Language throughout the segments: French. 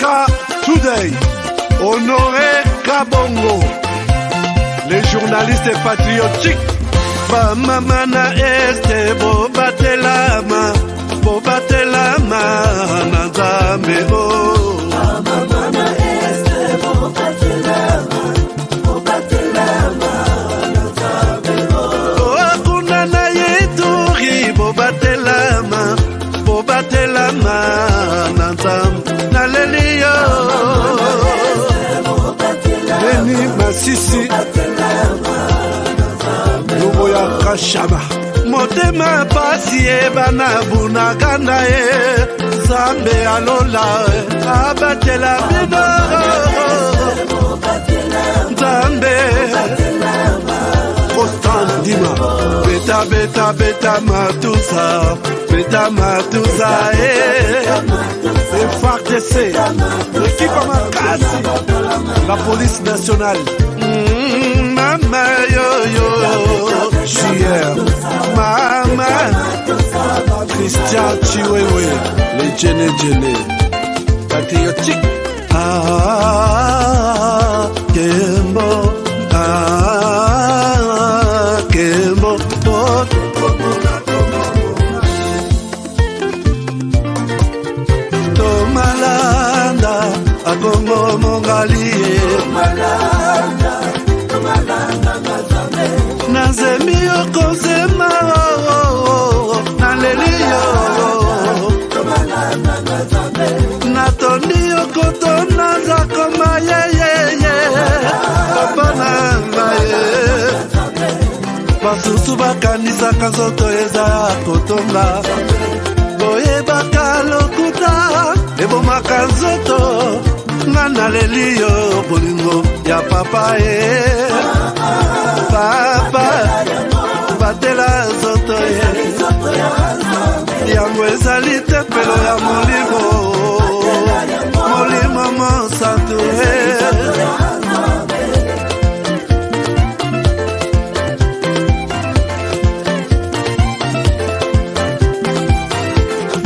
Africa Today, Honoré Kabongo, les journalistes patriotiques. Bamamana este bobatelama, bobatelama nanzambe o. Bamamana este bobatelama, bobatelama nanzambe o. Akuna na yeturi bobatelama, bobatelama nanzambe naleliyo. Beni Masisi Lubo ya Kashama Motema pasi bana bunaganda Zambe alola abatela bino Zambe Constant Dima Beta beta beta matusa Beta matusa FARDC l'équipe à Makassi, la police nationale. Mama yo yo, JR, Mama, Christian Chiwewe, les Djene, patriotique. Kembo, Kembo, Tomalanda, Agongo Mongalie, Nazemi Okozema, Nalelio, Natoni Okotona Zakoma ye, Papa Nangaye, Basusu bakanisa kazoto eza kotonga, Boye bakalokuta, Ebo makanzoto, Nana lelio bolingo ya papa Papa, batela zoto Yango ezali tempelo ya molimo Molimo monsanto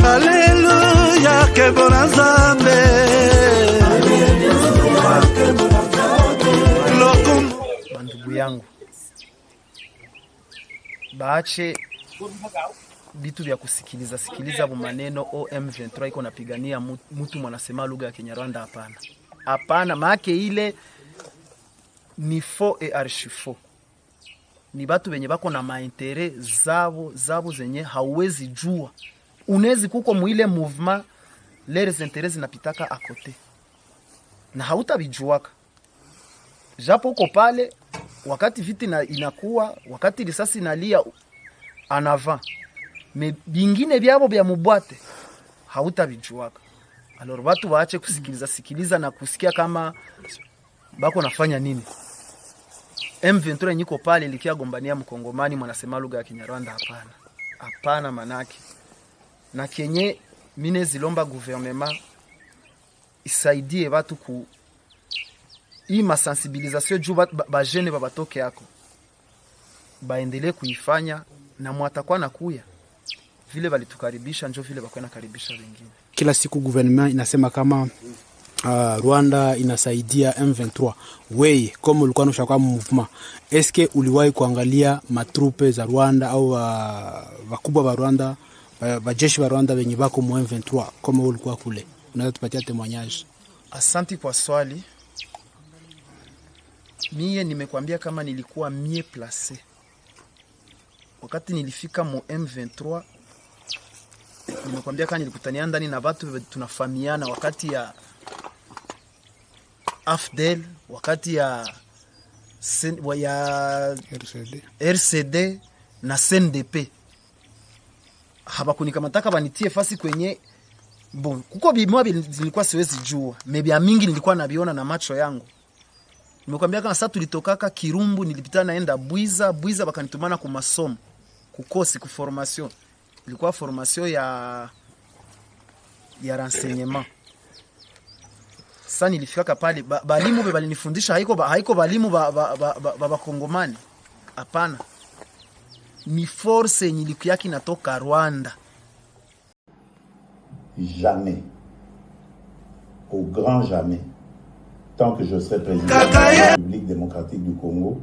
Alléluia, que bon Nzambe. Bandugu yangu, baache bitu vya sikiliza maneno M23 iko napigania mtu mwanasema lugha ya Kinyarwanda. Hapana, maake ile ni faux et archi faux. Ni batu benye bako na maintere zabo zenye hauwezi jua. Unezi kuko muile mouvement les intérêts zinapitaka akote na hautabijuaka. Japo uko pale wakati viti inakuwa, wakati risasi inalia anava, me bingine byabo bya mubwate hautabijuaka. Alors watu waache kusikiliza na kusikia kama bako nafanya nini. M23 niko pale likia gombania mkongomani mwanasema lugha ya Kinyarwanda. Hapana manake. Na kenye mine zilomba gouvernement isaidie watu ku hii masensibilisation juu ba jeune babatoke yako baendelee kuifanya, na mwatakuwa nakuya vile walitukaribisha njo vile bakwe nakaribisha wengine. Kila siku gouvernement inasema kama Rwanda inasaidia M23. Wewe kama ulikuwa unashaka movement, eske uliwahi kuangalia matrupe za Rwanda au wakubwa wa Rwanda, bajeshi wa Rwanda wenye bako mu M23 kama ulikuwa kule? Unaweza tupatia témoignage? Asante kwa swali. Mie nimekwambia kama nilikuwa mie placé. Wakati nilifika mu M23, nimekwambia kama nilikutania ndani na watu tunafahamiana, wakati ya AFDL, wakati ya RCD na CNDP. Habakunikamata banitie fasi kwenye bon. Kuko bimwa nilikuwa siwezi jua. Mebia mingi nilikuwa nabiona na macho yangu. Nimekwambia kama sasa tulitokaka Kirumbu, nilipita naenda Bwiza bakanitumana ku masomo, kukosi ku formation. Ilikuwa formation ya renseignement. Sasa nilifika pale balimu balinifundisha, haiko balimu ba Kongomani. Hapana. Ni force nyilikuwa natoka Rwanda. Jamais au grand jamais, tant que je serai président de la République démocratique du Congo,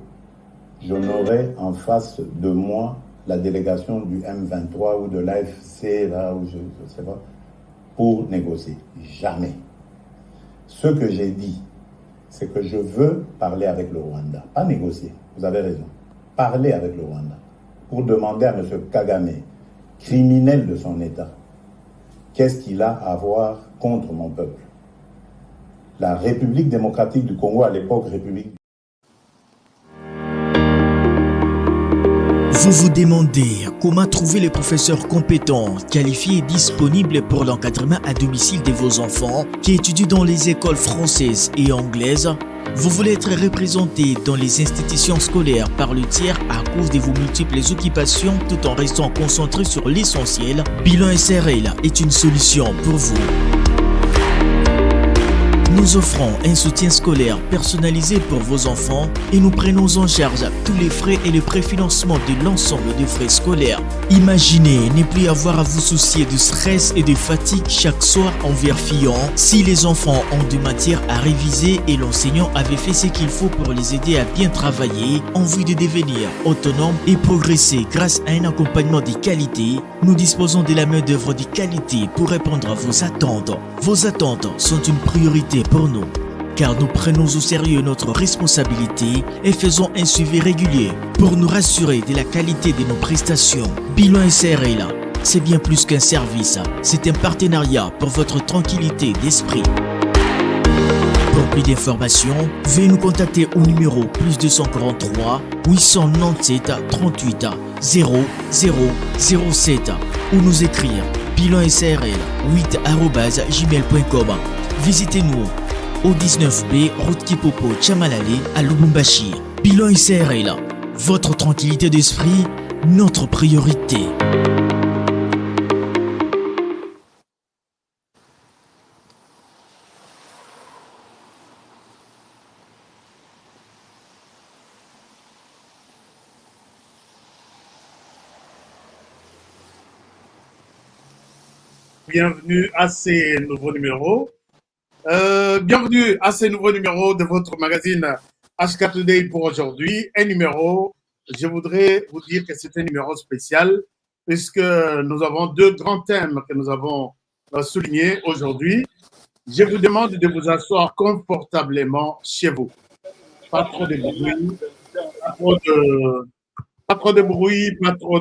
je n'aurai en face de moi la délégation du M23 ou de l'AFC, là, ou je ne sais pas, pour négocier. Jamais. Ce que j'ai dit, c'est que je veux parler avec le Rwanda. Pas négocier, vous avez raison. Parler avec le Rwanda. Pour demander à M. Kagame, criminel de son État, qu'est-ce qu'il a à voir contre mon peuple. La République démocratique du Congo, à l'époque, République. Vous vous demandez comment trouver les professeurs compétents, qualifiés et disponibles pour l'encadrement à domicile de vos enfants qui étudient dans les écoles françaises et anglaises. Vous voulez être représenté dans les institutions scolaires par le tiers à cause de vos multiples occupations tout en restant concentré sur l'essentiel. Bilan SRL est une solution pour vous. Nous offrons un soutien scolaire personnalisé pour vos enfants et nous prenons en charge tous les frais et le préfinancement de l'ensemble des frais scolaires. Imaginez ne plus avoir à vous soucier de stress et de fatigue chaque soir en vérifiant si les enfants ont des matières à réviser et l'enseignant avait fait ce qu'il faut pour les aider à bien travailler en vue de devenir autonomes et progresser grâce à un accompagnement de qualité. Nous disposons de la main-d'œuvre de qualité pour répondre à vos attentes. Vos attentes sont une priorité pour nous, car nous prenons au sérieux notre responsabilité et faisons un suivi régulier pour nous rassurer de la qualité de nos prestations. Bilan SRL, c'est bien plus qu'un service, c'est un partenariat pour votre tranquillité d'esprit. Pour plus d'informations, veuillez nous contacter au numéro +243 897 38 0007 ou nous écrire bilansrl8@gmail.com. Visitez-nous au 19B, route Kipopo, Tchamalale, à Lubumbashi. Bilan SRL, votre tranquillité d'esprit, notre priorité. Bienvenue à ces nouveaux numéros. Bienvenue à ces nouveaux numéros de votre magazine H4 Today pour aujourd'hui. Un numéro, je voudrais vous dire que c'est un numéro spécial puisque nous avons deux grands thèmes que nous avons soulignés aujourd'hui. Je vous demande de vous asseoir confortablement chez vous. Pas trop de bruit, pas trop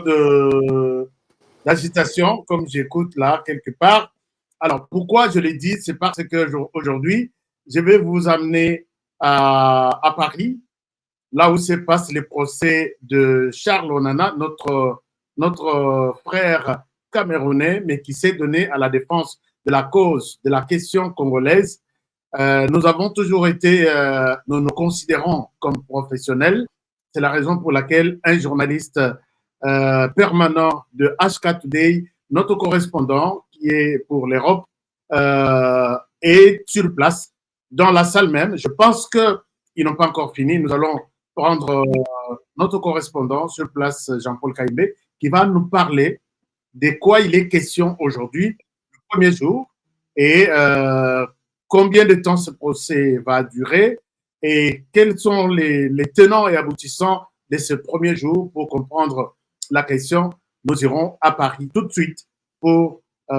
d'agitation, comme j'écoute là quelque part. Alors, pourquoi je l'ai dit? C'est parce que aujourd'hui, je vais vous amener à Paris, là où se passe le procès de Charles Onana, notre frère camerounais, mais qui s'est donné à la défense de la cause de la question congolaise. Nous avons toujours été, nous nous considérons comme professionnels. C'est la raison pour laquelle un journaliste permanent de H4 Today, notre correspondant qui est pour l'Europe, est sur place, dans la salle même. Je pense qu'ils n'ont pas encore fini. Nous allons prendre notre correspondant sur place, Jean-Paul Kaïbé, qui va nous parler de quoi il est question aujourd'hui, le premier jour, et combien de temps ce procès va durer, et quels sont les tenants et aboutissants de ce premier jour pour comprendre la question. Nous irons à Paris tout de suite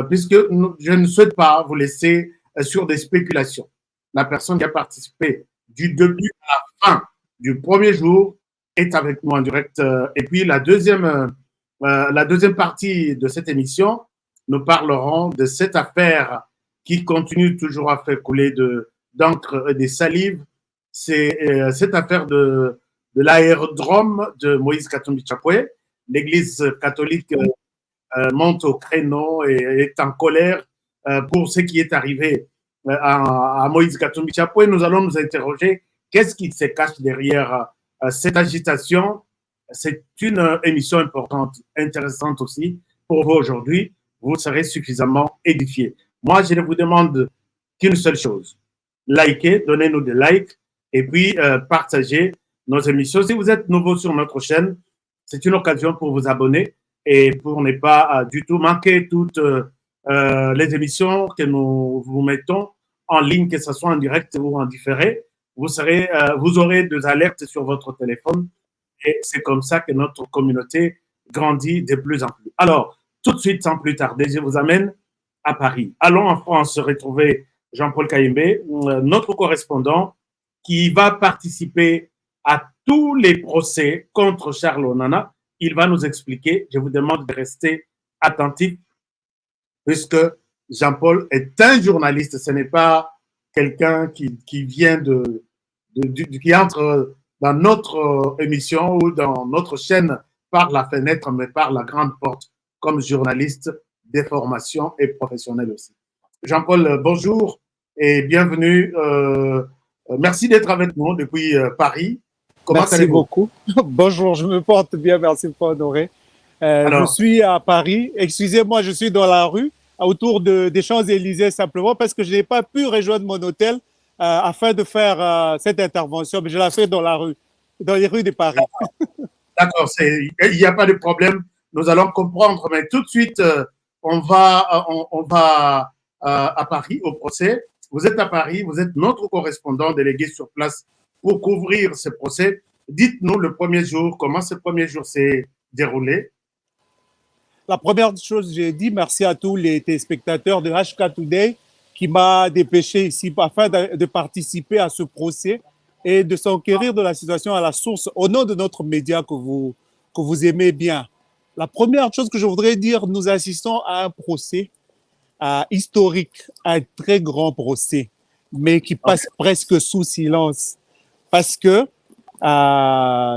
puisque je ne souhaite pas vous laisser sur des spéculations. La personne qui a participé du début à la fin du premier jour est avec nous en direct. Et puis la deuxième partie de cette émission, nous parlerons de cette affaire qui continue toujours à faire couler d'encre et des salives. C'est cette affaire de l'aérodrome de Moïse Katumbi Chapwe. L'Église catholique monte au créneau et est en colère pour ce qui est arrivé à Moïse Katumbi Chapwe. Nous allons nous interroger qu'est-ce qui se cache derrière cette agitation. C'est une émission importante, intéressante aussi pour vous aujourd'hui. Vous serez suffisamment édifiés. Moi, je ne vous demande qu'une seule chose. Likez, donnez-nous des likes et puis partagez nos émissions. Si vous êtes nouveau sur notre chaîne, c'est une occasion pour vous abonner et pour ne pas du tout manquer toutes les émissions que nous vous mettons en ligne, que ce soit en direct ou en différé, vous aurez des alertes sur votre téléphone et c'est comme ça que notre communauté grandit de plus en plus. Alors, tout de suite, sans plus tarder, je vous amène à Paris. Allons en France retrouver Jean-Paul Kayembe, notre correspondant qui va participer à tous les procès contre Charles Onana. Il va nous expliquer. Je vous demande de rester attentif puisque Jean-Paul est un journaliste. Ce n'est pas quelqu'un qui vient qui entre dans notre émission ou dans notre chaîne par la fenêtre, mais par la grande porte comme journaliste de formation et professionnel aussi. Jean-Paul, bonjour et bienvenue. Merci d'être avec nous depuis Paris. Comment merci beaucoup. Bonjour, je me porte bien, merci pour honorer. Je suis à Paris. Excusez-moi, je suis dans la rue, autour des Champs-Élysées simplement, parce que je n'ai pas pu rejoindre mon hôtel afin de faire cette intervention, mais je la fais dans la rue, dans les rues de Paris. D'accord, il n'y a pas de problème. Nous allons comprendre, mais tout de suite, on va à Paris au procès. Vous êtes à Paris, vous êtes notre correspondant délégué sur place pour couvrir ce procès. Dites-nous le premier jour, comment ce premier jour s'est déroulé? La première chose, j'ai dit merci à tous les téléspectateurs de HK Today qui m'a dépêché ici afin de participer à ce procès et de s'enquérir de la situation à la source au nom de notre média que vous aimez bien. La première chose que je voudrais dire, nous assistons à un procès historique, un très grand procès, mais qui passe presque sous silence. Parce que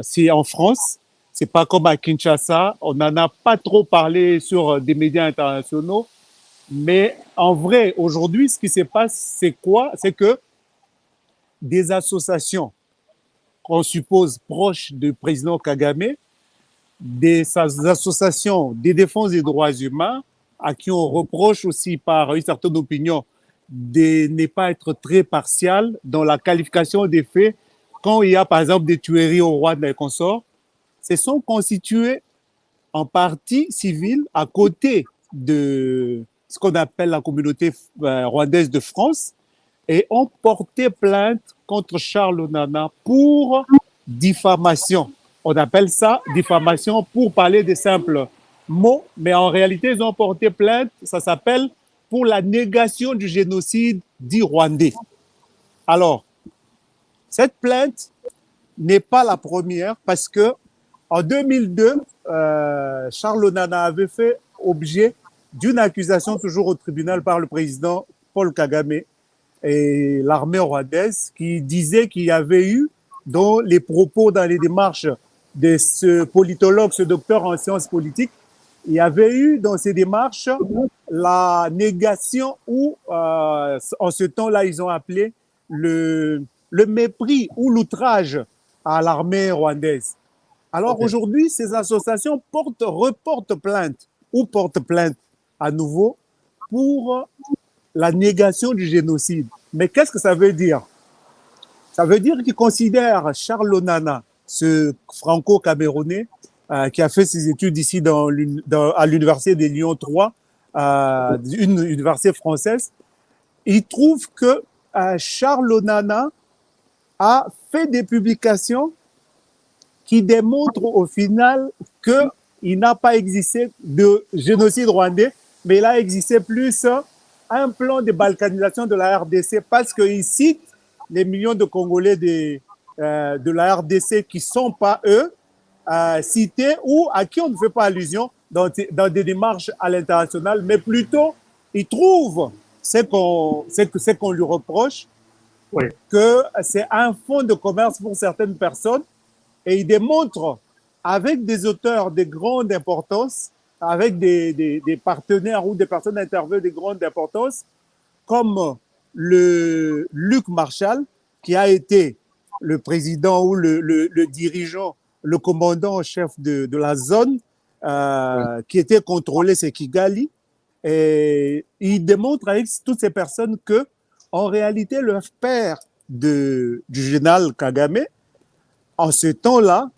c'est en France, c'est pas comme à Kinshasa, on n'en a pas trop parlé sur des médias internationaux, mais en vrai, aujourd'hui, ce qui se passe, c'est quoi? C'est que des associations qu'on suppose proches du président Kagame, des associations des défenses des droits humains, à qui on reproche aussi par une certaine opinion de ne pas être très partial dans la qualification des faits quand il y a par exemple des tueries au Rwanda et consorts, se sont constitués en partie civile à côté de ce qu'on appelle la communauté rwandaise de France et ont porté plainte contre Charles Onana pour diffamation. On appelle ça diffamation pour parler des simples mots, mais en réalité, ils ont porté plainte, ça s'appelle pour la négation du génocide dit rwandais. Alors, cette plainte n'est pas la première parce que en 2002, Charles Onana avait fait objet d'une accusation toujours au tribunal par le président Paul Kagame et l'armée rwandaise qui disait qu'il y avait eu dans les propos, dans les démarches de ce politologue, ce docteur en sciences politiques, il y avait eu dans ces démarches la négation ou en ce temps-là, ils ont appelé le mépris ou l'outrage à l'armée rwandaise. Alors aujourd'hui, ces associations reportent plainte ou portent plainte à nouveau pour la négation du génocide. Mais qu'est-ce que ça veut dire? Ça veut dire qu'ils considèrent Charles Onana, ce franco-camerounais, qui a fait ses études ici à l'université de Lyon 3, une université française. Il trouve que Charles Onana a fait des publications qui démontrent au final qu'il n'a pas existé de génocide rwandais, mais il a existé plus un plan de balkanisation de la RDC parce qu'il cite les millions de Congolais de la RDC qui ne sont pas eux, cités ou à qui on ne fait pas allusion dans des démarches à l'international, mais plutôt il trouve ce qu'on lui reproche, oui, que c'est un fonds de commerce pour certaines personnes et il démontre avec des auteurs de grande importance, avec des partenaires ou des personnes intervenues de grande importance, comme le Luc Marshall, qui a été le président ou le dirigeant, le commandant en chef de la zone qui était contrôlée, c'est Kigali. Et il démontre avec toutes ces personnes que, en réalité, le père du général Kagame, en ce temps-là,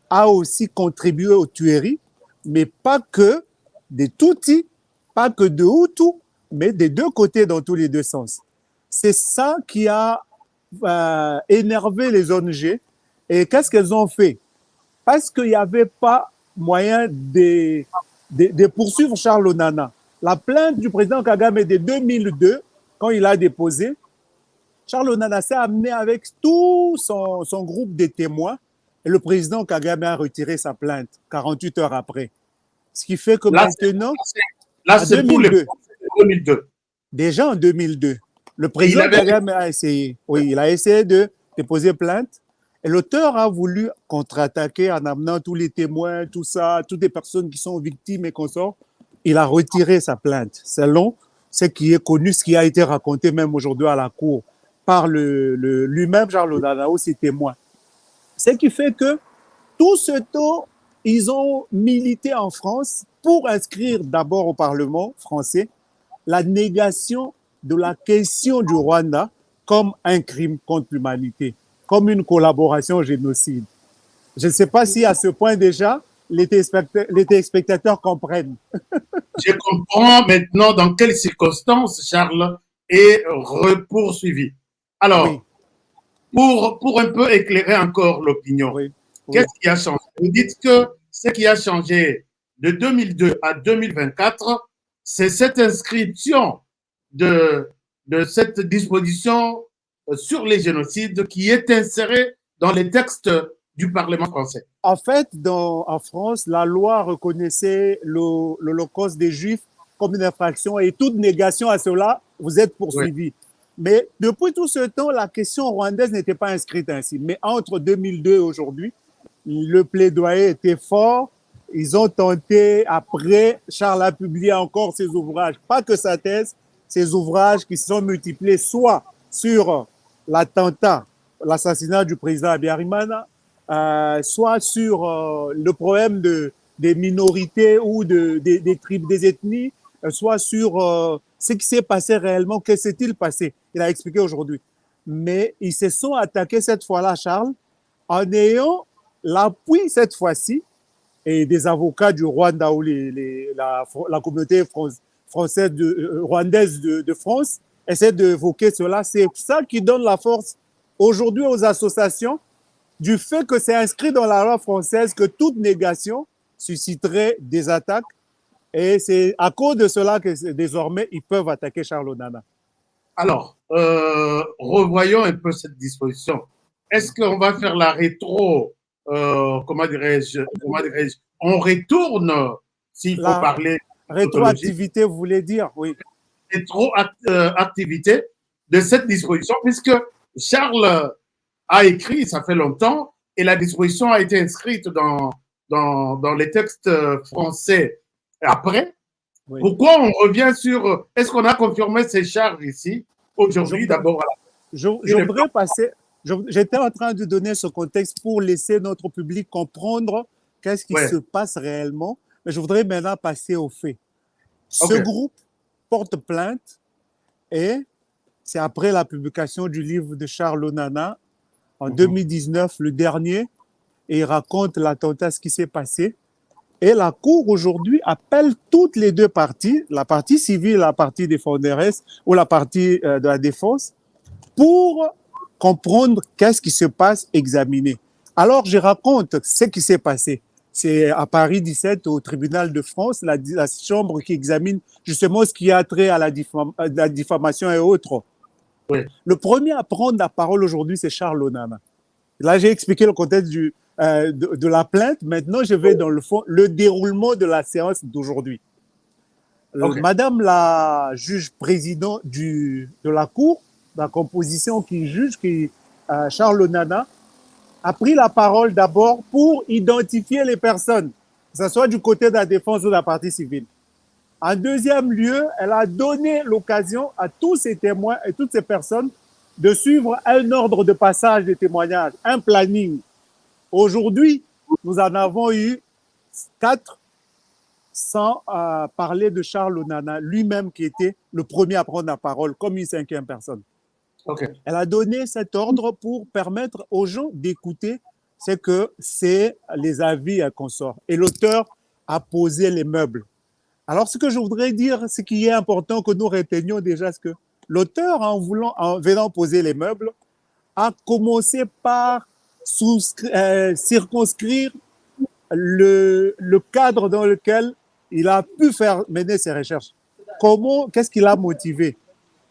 a aussi contribué aux tueries, mais pas que des Tutsis, pas que de Hutus, mais des deux côtés dans tous les deux sens. c'est ça qui a énervé les ONG. Et qu'est-ce qu'elles ont fait? Parce qu'il n'y avait pas moyen de poursuivre Charles Onana. La plainte du président Kagame de 2002, quand il a déposé, Charles Onana s'est amené avec tout son groupe de témoins et le président Kagame a retiré sa plainte 48 heures après. Ce qui fait que maintenant, c'est pour le 2002. Déjà en 2002, le président Kagame a essayé. Oui, il a essayé de déposer plainte. Et l'auteur a voulu contre-attaquer en amenant tous les témoins, tout ça, toutes les personnes qui sont victimes et consorts. Il a retiré sa plainte, selon ce qui est connu, ce qui a été raconté même aujourd'hui à la cour par lui-même, Charles Onana, ses témoins. Ce qui fait que tout ce temps, ils ont milité en France pour inscrire d'abord au Parlement français la négation de la question du Rwanda comme un crime contre l'humanité, comme une collaboration au génocide. Je ne sais pas si à ce point déjà, les téléspectateurs comprennent. Je comprends maintenant dans quelles circonstances Charles est poursuivi. Alors, oui. pour un peu éclairer encore l'opinion, oui. Qu'est-ce qui a changé? Vous dites que ce qui a changé de 2002 à 2024, c'est cette inscription de cette disposition sur les génocides qui est insérée dans les textes du Parlement français. En fait, en France, la loi reconnaissait l'Holocauste des Juifs comme une infraction et toute négation à cela, vous êtes poursuivi. Oui. Mais depuis tout ce temps, la question rwandaise n'était pas inscrite ainsi. Mais entre 2002 et aujourd'hui, le plaidoyer était fort. Ils ont tenté, après, Charles a publié encore ses ouvrages, pas que sa thèse, ses ouvrages qui se sont multipliés, soit sur l'attentat, l'assassinat du président Habyarimana, soit sur le problème des minorités ou des tribus, des ethnies, soit sur ce qui s'est passé réellement, que s'est-il passé? Il a expliqué aujourd'hui. Mais ils se sont attaqués cette fois-là, Charles, en ayant l'appui cette fois-ci et des avocats du Rwanda ou la communauté française rwandaise de France essaie d'évoquer cela. C'est ça qui donne la force aujourd'hui aux associations du fait que c'est inscrit dans la loi française que toute négation susciterait des attaques. Et c'est à cause de cela que désormais, ils peuvent attaquer Charles Onana. Alors, revoyons un peu cette disposition. Est-ce qu'on va faire la rétro, comment dirais-je, on retourne, s'il faut parler. Rétroactivité, vous voulez dire, oui. Rétroactivité de cette disposition, puisque Charles a écrit, ça fait longtemps, et la disposition a été inscrite dans les textes français après. Oui. Pourquoi on revient sur... Est-ce qu'on a confirmé ces charges ici, aujourd'hui, d'abord? J'aimerais passer... J'étais en train de donner ce contexte pour laisser notre public comprendre qu'est-ce qui se passe réellement, mais je voudrais maintenant passer aux faits. Ce groupe porte plainte et c'est après la publication du livre de Charles Onana en 2019, le dernier, et il raconte l'attentat, ce qui s'est passé. Et la Cour aujourd'hui appelle toutes les deux parties, la partie civile, la partie défenderesse ou la partie de la défense, pour comprendre qu'est-ce qui se passe, examiner. Alors, je raconte ce qui s'est passé. C'est à Paris 17, au tribunal de France, la chambre qui examine justement ce qui a trait à la diffamation et autres. Oui. Le premier à prendre la parole aujourd'hui, c'est Charles Onana. Là, j'ai expliqué le contexte de la plainte. Maintenant, je vais dans le fond, le déroulement de la séance d'aujourd'hui. Madame la juge président de la Cour, la composition qui juge, Charles Onana, a pris la parole d'abord pour identifier les personnes, que ce soit du côté de la défense ou de la partie civile. En deuxième lieu, elle a donné l'occasion à tous ces témoins et toutes ces personnes de suivre un ordre de passage des témoignages, un planning. Aujourd'hui, nous en avons eu 4 sans parler de Charles Onana, lui-même qui était le premier à prendre la parole comme une 5e personne. Elle a donné cet ordre pour permettre aux gens d'écouter ce que c'est les avis à consort. Et l'auteur a posé les meubles. Alors, ce que je voudrais dire, ce qui est important que nous retenions déjà, c'est que l'auteur, en venant poser les meubles, a commencé par circonscrire le cadre dans lequel il a pu faire mener ses recherches. Qu'est-ce qui l'a motivé?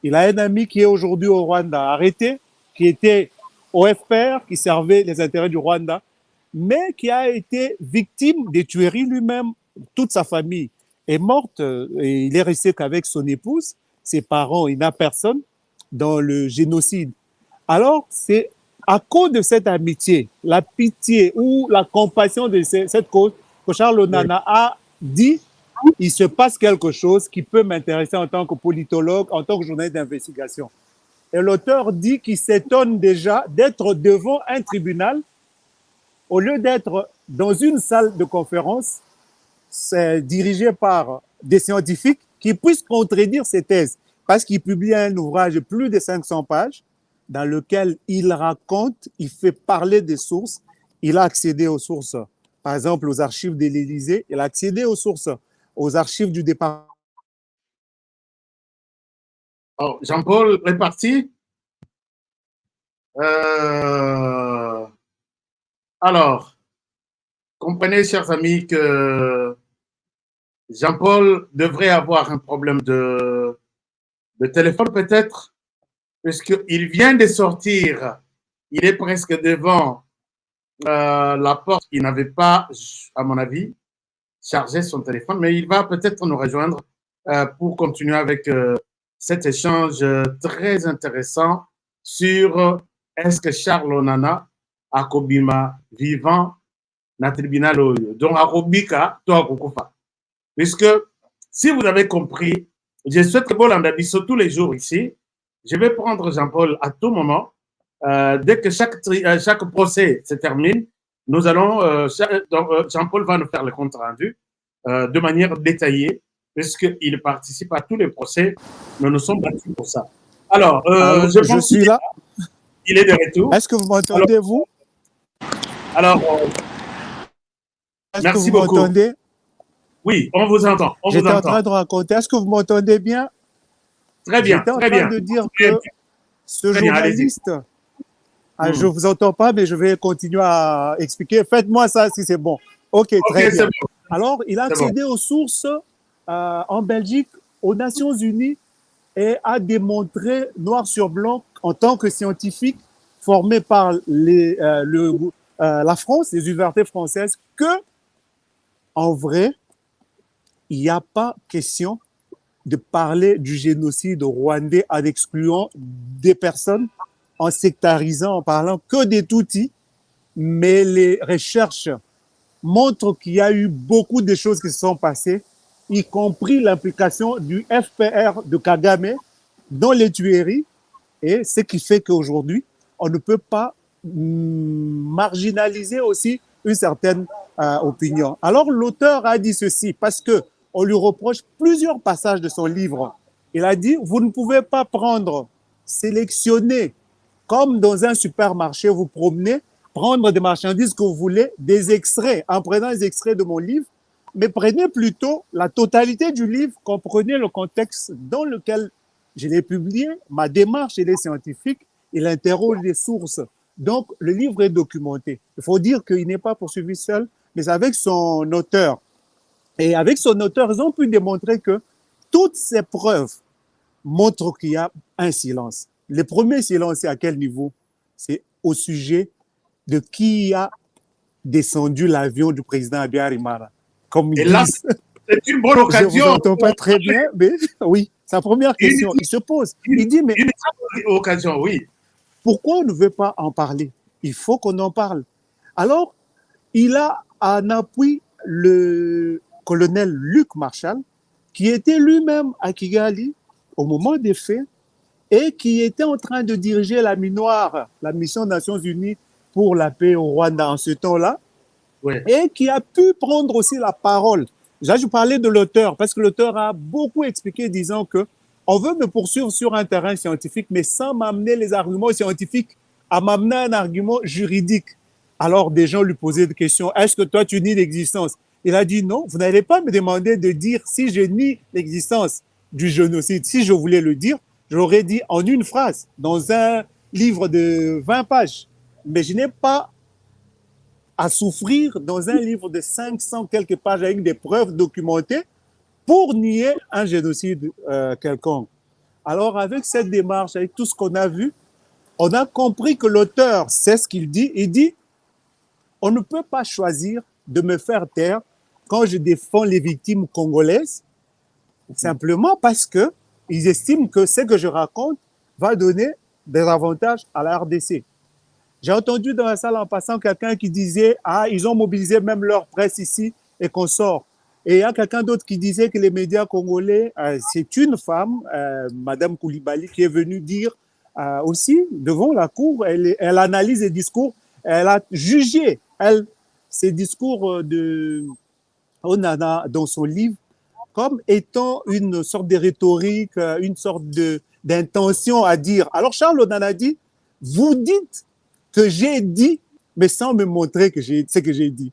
Il a un ami qui est aujourd'hui au Rwanda, arrêté, qui était au FPR, qui servait les intérêts du Rwanda, mais qui a été victime des tueries lui-même. Toute sa famille est morte et il est resté qu'avec son épouse, ses parents, il n'a personne dans le génocide. Alors, c'est à cause de cette amitié, la pitié ou la compassion de cette cause que Charles Onana a dit il se passe quelque chose qui peut m'intéresser en tant que politologue, en tant que journaliste d'investigation. Et l'auteur dit qu'il s'étonne déjà d'être devant un tribunal au lieu d'être dans une salle de conférence dirigée par des scientifiques qui puissent contredire ses thèses. Parce qu'il publie un ouvrage de plus de 500 pages dans lequel il raconte, il fait parler des sources. Il a accédé aux sources, par exemple aux archives de l'Élysée, il a accédé aux sources, aux archives du département. Oh, Jean-Paul est parti. Alors, comprenez, chers amis, que Jean-Paul devrait avoir un problème de téléphone peut-être, puisqu'il vient de sortir, il est presque devant la porte. Il n'avait pas, à mon avis, chargé son téléphone, mais il va peut-être nous rejoindre pour continuer avec cet échange très intéressant sur est-ce que Charles Onana a kobima vivant na tribunal oyo. Donc, à Robika, toi, Kokofa. Puisque, si vous avez compris, je souhaite que Bolanda Bisso tous les jours ici, je vais prendre Jean-Paul à tout moment. Dès que chaque procès se termine, nous allons, Jean-Paul va nous faire le compte rendu de manière détaillée, puisqu'il participe à tous les procès. Nous nous sommes battus pour ça. Alors, je suis là. Il est de retour. Est-ce que vous m'entendez, vous? Alors, merci beaucoup. M'entendez? Oui, on vous entend. J'étais en train de raconter. Est-ce que vous m'entendez bien? Très bien, très bien. J'étais en train de dire que ce journaliste, je ne vous entends pas, mais je vais continuer à expliquer. Faites-moi ça si c'est bon. Ok, très bien. Bon. Alors, il a accédé aux sources en Belgique, aux Nations Unies, et a démontré noir sur blanc, en tant que scientifique formé par la France, les universités françaises, que, en vrai, il n'y a pas question de parler du génocide rwandais en excluant des personnes, en sectarisant, en parlant que des Tutsis, mais les recherches montrent qu'il y a eu beaucoup de choses qui se sont passées, y compris l'implication du FPR de Kagame dans les tueries, et ce qui fait qu'aujourd'hui, on ne peut pas marginaliser aussi une certaine opinion. Alors, l'auteur a dit ceci, parce que on lui reproche plusieurs passages de son livre. Il a dit, vous ne pouvez pas prendre, sélectionner, comme dans un supermarché, vous promenez, prendre des marchandises que vous voulez, des extraits, en prenant des extraits de mon livre, mais prenez plutôt la totalité du livre, comprenez le contexte dans lequel je l'ai publié, ma démarche, elle est scientifique, il interroge les sources. Donc, le livre est documenté. Il faut dire qu'il n'est pas poursuivi seul, mais avec son auteur. Et avec son auteur, ils ont pu démontrer que toutes ces preuves montrent qu'il y a un silence. Le premier silence, c'est à quel niveau? C'est au sujet de qui a descendu l'avion du président Habyarimana. Comme ils disent. C'est une bonne occasion. Je ne vous entends pas très bien, mais oui, sa première question, il se pose. Il dit, mais une occasion, oui. Pourquoi on ne veut pas en parler? Il faut qu'on en parle. Alors, il a en appui le colonel Luc Marshall, qui était lui-même à Kigali au moment des faits et qui était en train de diriger la MINUAR, la mission des Nations Unies pour la paix au Rwanda en ce temps-là, oui. Et qui a pu prendre aussi la parole. Là, je parlais de l'auteur, parce que l'auteur a beaucoup expliqué, disant que on veut me poursuivre sur un terrain scientifique, mais sans m'amener les arguments scientifiques, à m'amener un argument juridique. Alors, des gens lui posaient des questions. Est-ce que toi, tu nies l'existence? Il a dit non, vous n'allez pas me demander de dire si je nie l'existence du génocide. Si je voulais le dire, Je l'aurais dit en une phrase, dans un livre de 20 pages. Mais je n'ai pas à souffrir dans un livre de 500 quelques pages avec des preuves documentées pour nier un génocide quelconque. Alors, avec cette démarche, avec tout ce qu'on a vu, on a compris que l'auteur sait ce qu'il dit. Il dit, on ne peut pas choisir de me faire taire quand je défends les victimes congolaises, simplement parce que ils estiment que ce que je raconte va donner des avantages à la RDC. J'ai entendu dans la salle en passant quelqu'un qui disait « Ah, ils ont mobilisé même leur presse ici et qu'on sort ». Et il y a quelqu'un d'autre qui disait que les médias congolais, c'est une femme, Madame Koulibaly, qui est venue dire aussi devant la cour, elle analyse les discours, elle a jugé, ces discours de Onana dans son livre comme étant une sorte de rhétorique, une sorte d'intention à dire. Alors Charles Onana dit, vous dites que j'ai dit, mais sans me montrer que ce que j'ai dit.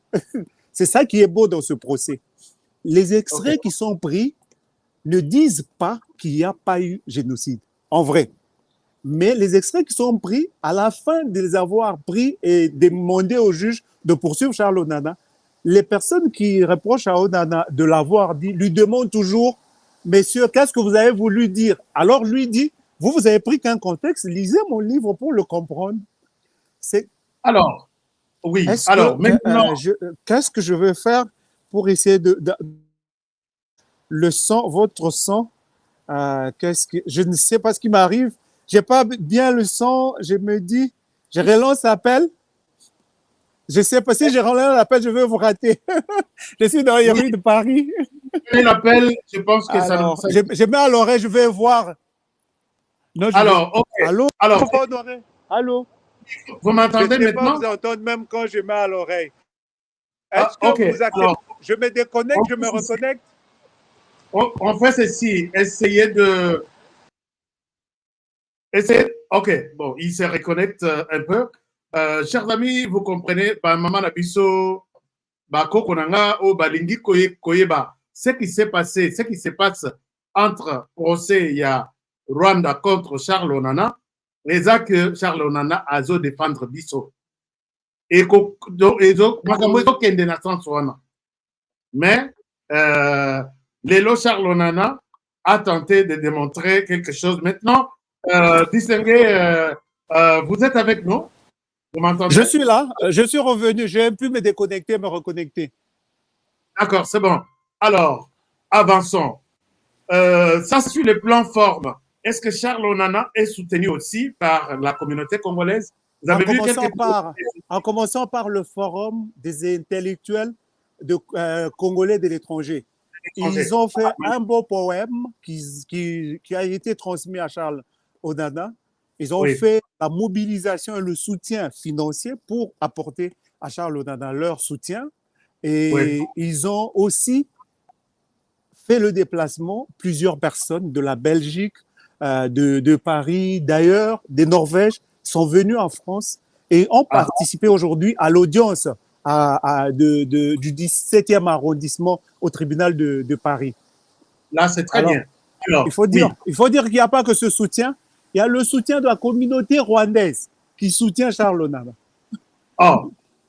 C'est ça qui est beau dans ce procès. Les extraits qui sont pris ne disent pas qu'il n'y a pas eu génocide, en vrai. Mais les extraits qui sont pris, à la fin de les avoir pris et demander au juge de poursuivre Charles Onana, les personnes qui reprochent à Onana de l'avoir dit lui demandent toujours « Messieurs, qu'est-ce que vous avez voulu dire ?» Alors lui dit « Vous avez pris qu'un contexte, lisez mon livre pour le comprendre. » Alors, oui. Alors, maintenant... qu'est-ce que je vais faire pour essayer le son, votre son, je ne sais pas ce qui m'arrive. J'ai pas bien le son. Je me dis, je relance l'appel. Je sais pas si je relance l'appel, je vais vous rater. Je suis dans les rues de Paris. L'appel, je pense que alors, ça. Je mets à l'oreille, je vais voir. Non, alors, ok. Allô? Alors, allô? Vous m'entendez maintenant? Je ne sais pas vous entendre même quand je mets à l'oreille. Est-ce que vous acceptez? Alors, je me déconnecte, je me reconnecte. On fait ceci. Essayez. Ok, bon, il se reconnecte un peu. Chers amis, vous comprenez, maman Nabiso, Kokonanga, ou Balingi Koyeba, ce qui s'est passé, ce qui se passe entre procès, il y a Rwanda contre Charles Onana, les que Charles Onana a zo défendre Bisso. Et mais Lélo Charles Onana a tenté de démontrer quelque chose. Maintenant, distingué, vous êtes avec nous? Vous m'entendez? Je suis là, je suis revenu, j'ai pu me déconnecter, me reconnecter. D'accord, c'est bon. Alors, avançons. Ça, sur le plan forme, est-ce que Charles Onana est soutenu aussi par la communauté congolaise? Vous avez vu en commençant par le forum des intellectuels congolais de l'étranger. Ils ont fait un beau poème qui a été transmis à Charles Onana. Ils ont fait la mobilisation et le soutien financier pour apporter à Charles Onana leur soutien. Et ils ont aussi fait le déplacement, plusieurs personnes de la Belgique, de Paris, d'ailleurs, des Norvèges, sont venus en France et ont participé aujourd'hui à l'audience du 17e arrondissement au tribunal de Paris. Là, c'est très bien. Alors, il faut dire qu'il n'y a pas que ce soutien, il y a le soutien de la communauté rwandaise qui soutient Charles Onana.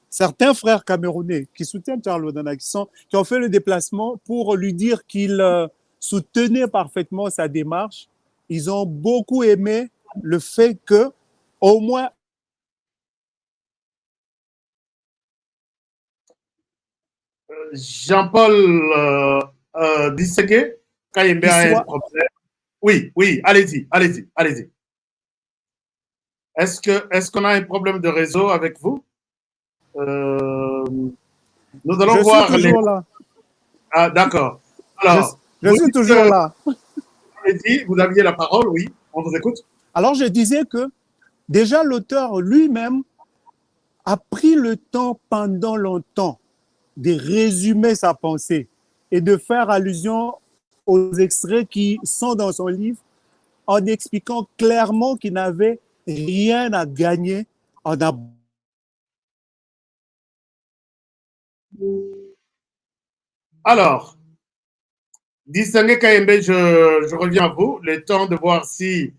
Certains frères camerounais qui soutiennent Charles Onana, qui ont fait le déplacement pour lui dire qu'ils soutenaient parfaitement sa démarche. Ils ont beaucoup aimé le fait que, au moins, Jean-Paul Disségué, Kayembe a un problème. Oui, allez-y. Est-ce qu'on a un problème de réseau avec vous? Nous allons voir. Je suis toujours là. Ah, d'accord. Alors, je suis toujours là. Allez-y, vous aviez la parole, oui, on vous écoute. Alors, je disais que déjà l'auteur lui-même a pris le temps pendant longtemps de résumer sa pensée et de faire allusion aux extraits qui sont dans son livre en expliquant clairement qu'il n'avait rien à gagner en Alors, Distingué KMB, je reviens à vous. Le temps de voir si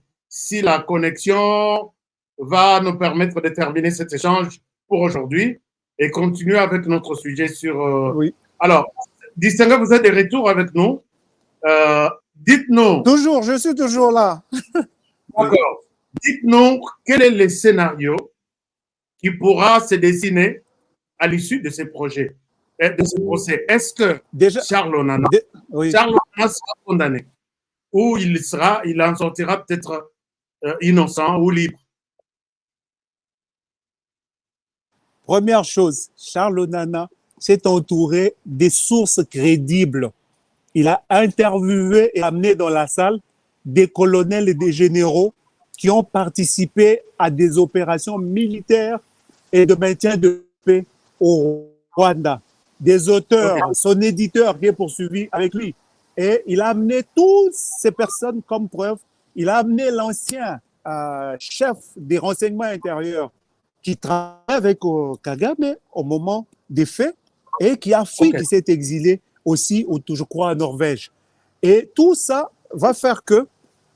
la connexion va nous permettre de terminer cet échange pour aujourd'hui et continuer avec notre sujet sur... Oui. Alors, Distingué, vous êtes de retour avec nous. Dites-nous... Toujours, je suis toujours là. D'accord. Dites-nous quel est le scénario qui pourra se dessiner à l'issue de ces projets, de ce procès. Est-ce que Charles Onana sera condamné ou il en sortira peut-être innocent ou libre? Première chose, Charles Onana s'est entouré des sources crédibles. Il a interviewé et amené dans la salle des colonels et des généraux qui ont participé à des opérations militaires et de maintien de paix au Rwanda. Des auteurs, son éditeur qui est poursuivi avec lui. Et il a amené toutes ces personnes comme preuve. Il a amené l'ancien chef des renseignements intérieurs qui travaille avec Kagame au moment des faits et qui a fui, qui s'est exilé aussi, je crois, en Norvège. Et tout ça va faire que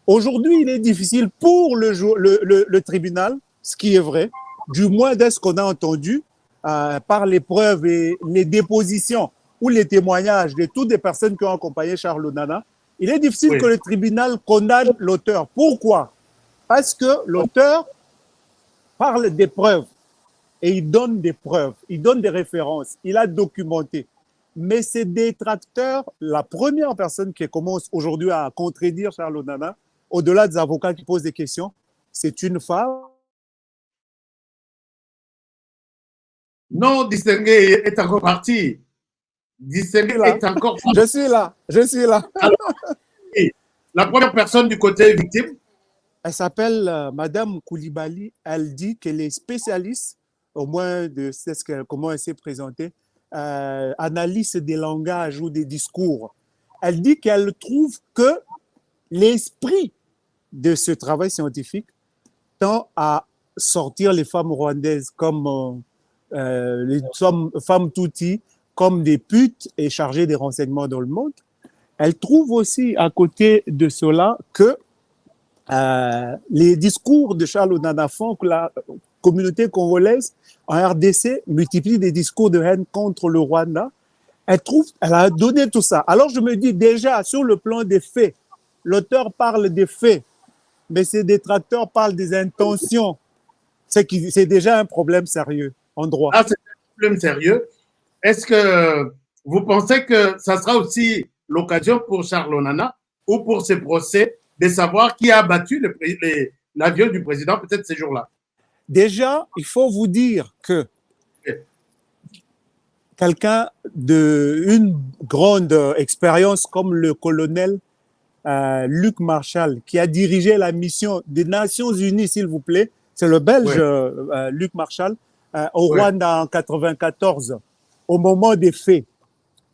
aujourd'hui, il est difficile pour le tribunal, ce qui est vrai, du moins de ce qu'on a entendu par les preuves et les dépositions ou les témoignages de toutes les personnes qui ont accompagné Charles Onana. Il est difficile que le tribunal condamne l'auteur. Pourquoi? Parce que l'auteur parle des preuves et il donne des preuves, il donne des références, il a documenté. Mais ces détracteurs, la première personne qui commence aujourd'hui à contredire Charles Onana, au-delà des avocats qui posent des questions, c'est une femme. Non, Distingué est encore parti. Distingué est encore parti. Je suis là. Alors, la première personne du côté victime? Elle s'appelle Madame Koulibaly. Elle dit qu'elle est spécialiste, au moins de comment elle s'est présentée, analyse des langages ou des discours. Elle dit qu'elle trouve que l'esprit de ce travail scientifique tend à sortir les femmes rwandaises comme les femmes Tutsi, comme des putes et chargées des renseignements dans le monde. Elle trouve aussi à côté de cela que les discours de Charles Onana font que la communauté congolaise en RDC multiplie des discours de haine contre le Rwanda. Elle a donné tout ça. Alors je me dis déjà sur le plan des faits, l'auteur parle des faits, mais ses détracteurs parlent des intentions. C'est déjà un problème sérieux en droit. Ah, c'est un problème sérieux. Est-ce que vous pensez que ça sera aussi l'occasion pour Charles Onana ou pour ces procès de savoir qui a abattu l'avion du président peut-être ces jours-là? Déjà, il faut vous dire que quelqu'un d'une grande expérience comme le colonel Luc Marshall, qui a dirigé la mission des Nations Unies, s'il vous plaît, c'est le Belge Luc Marshall, au Rwanda en 1994, au moment des faits.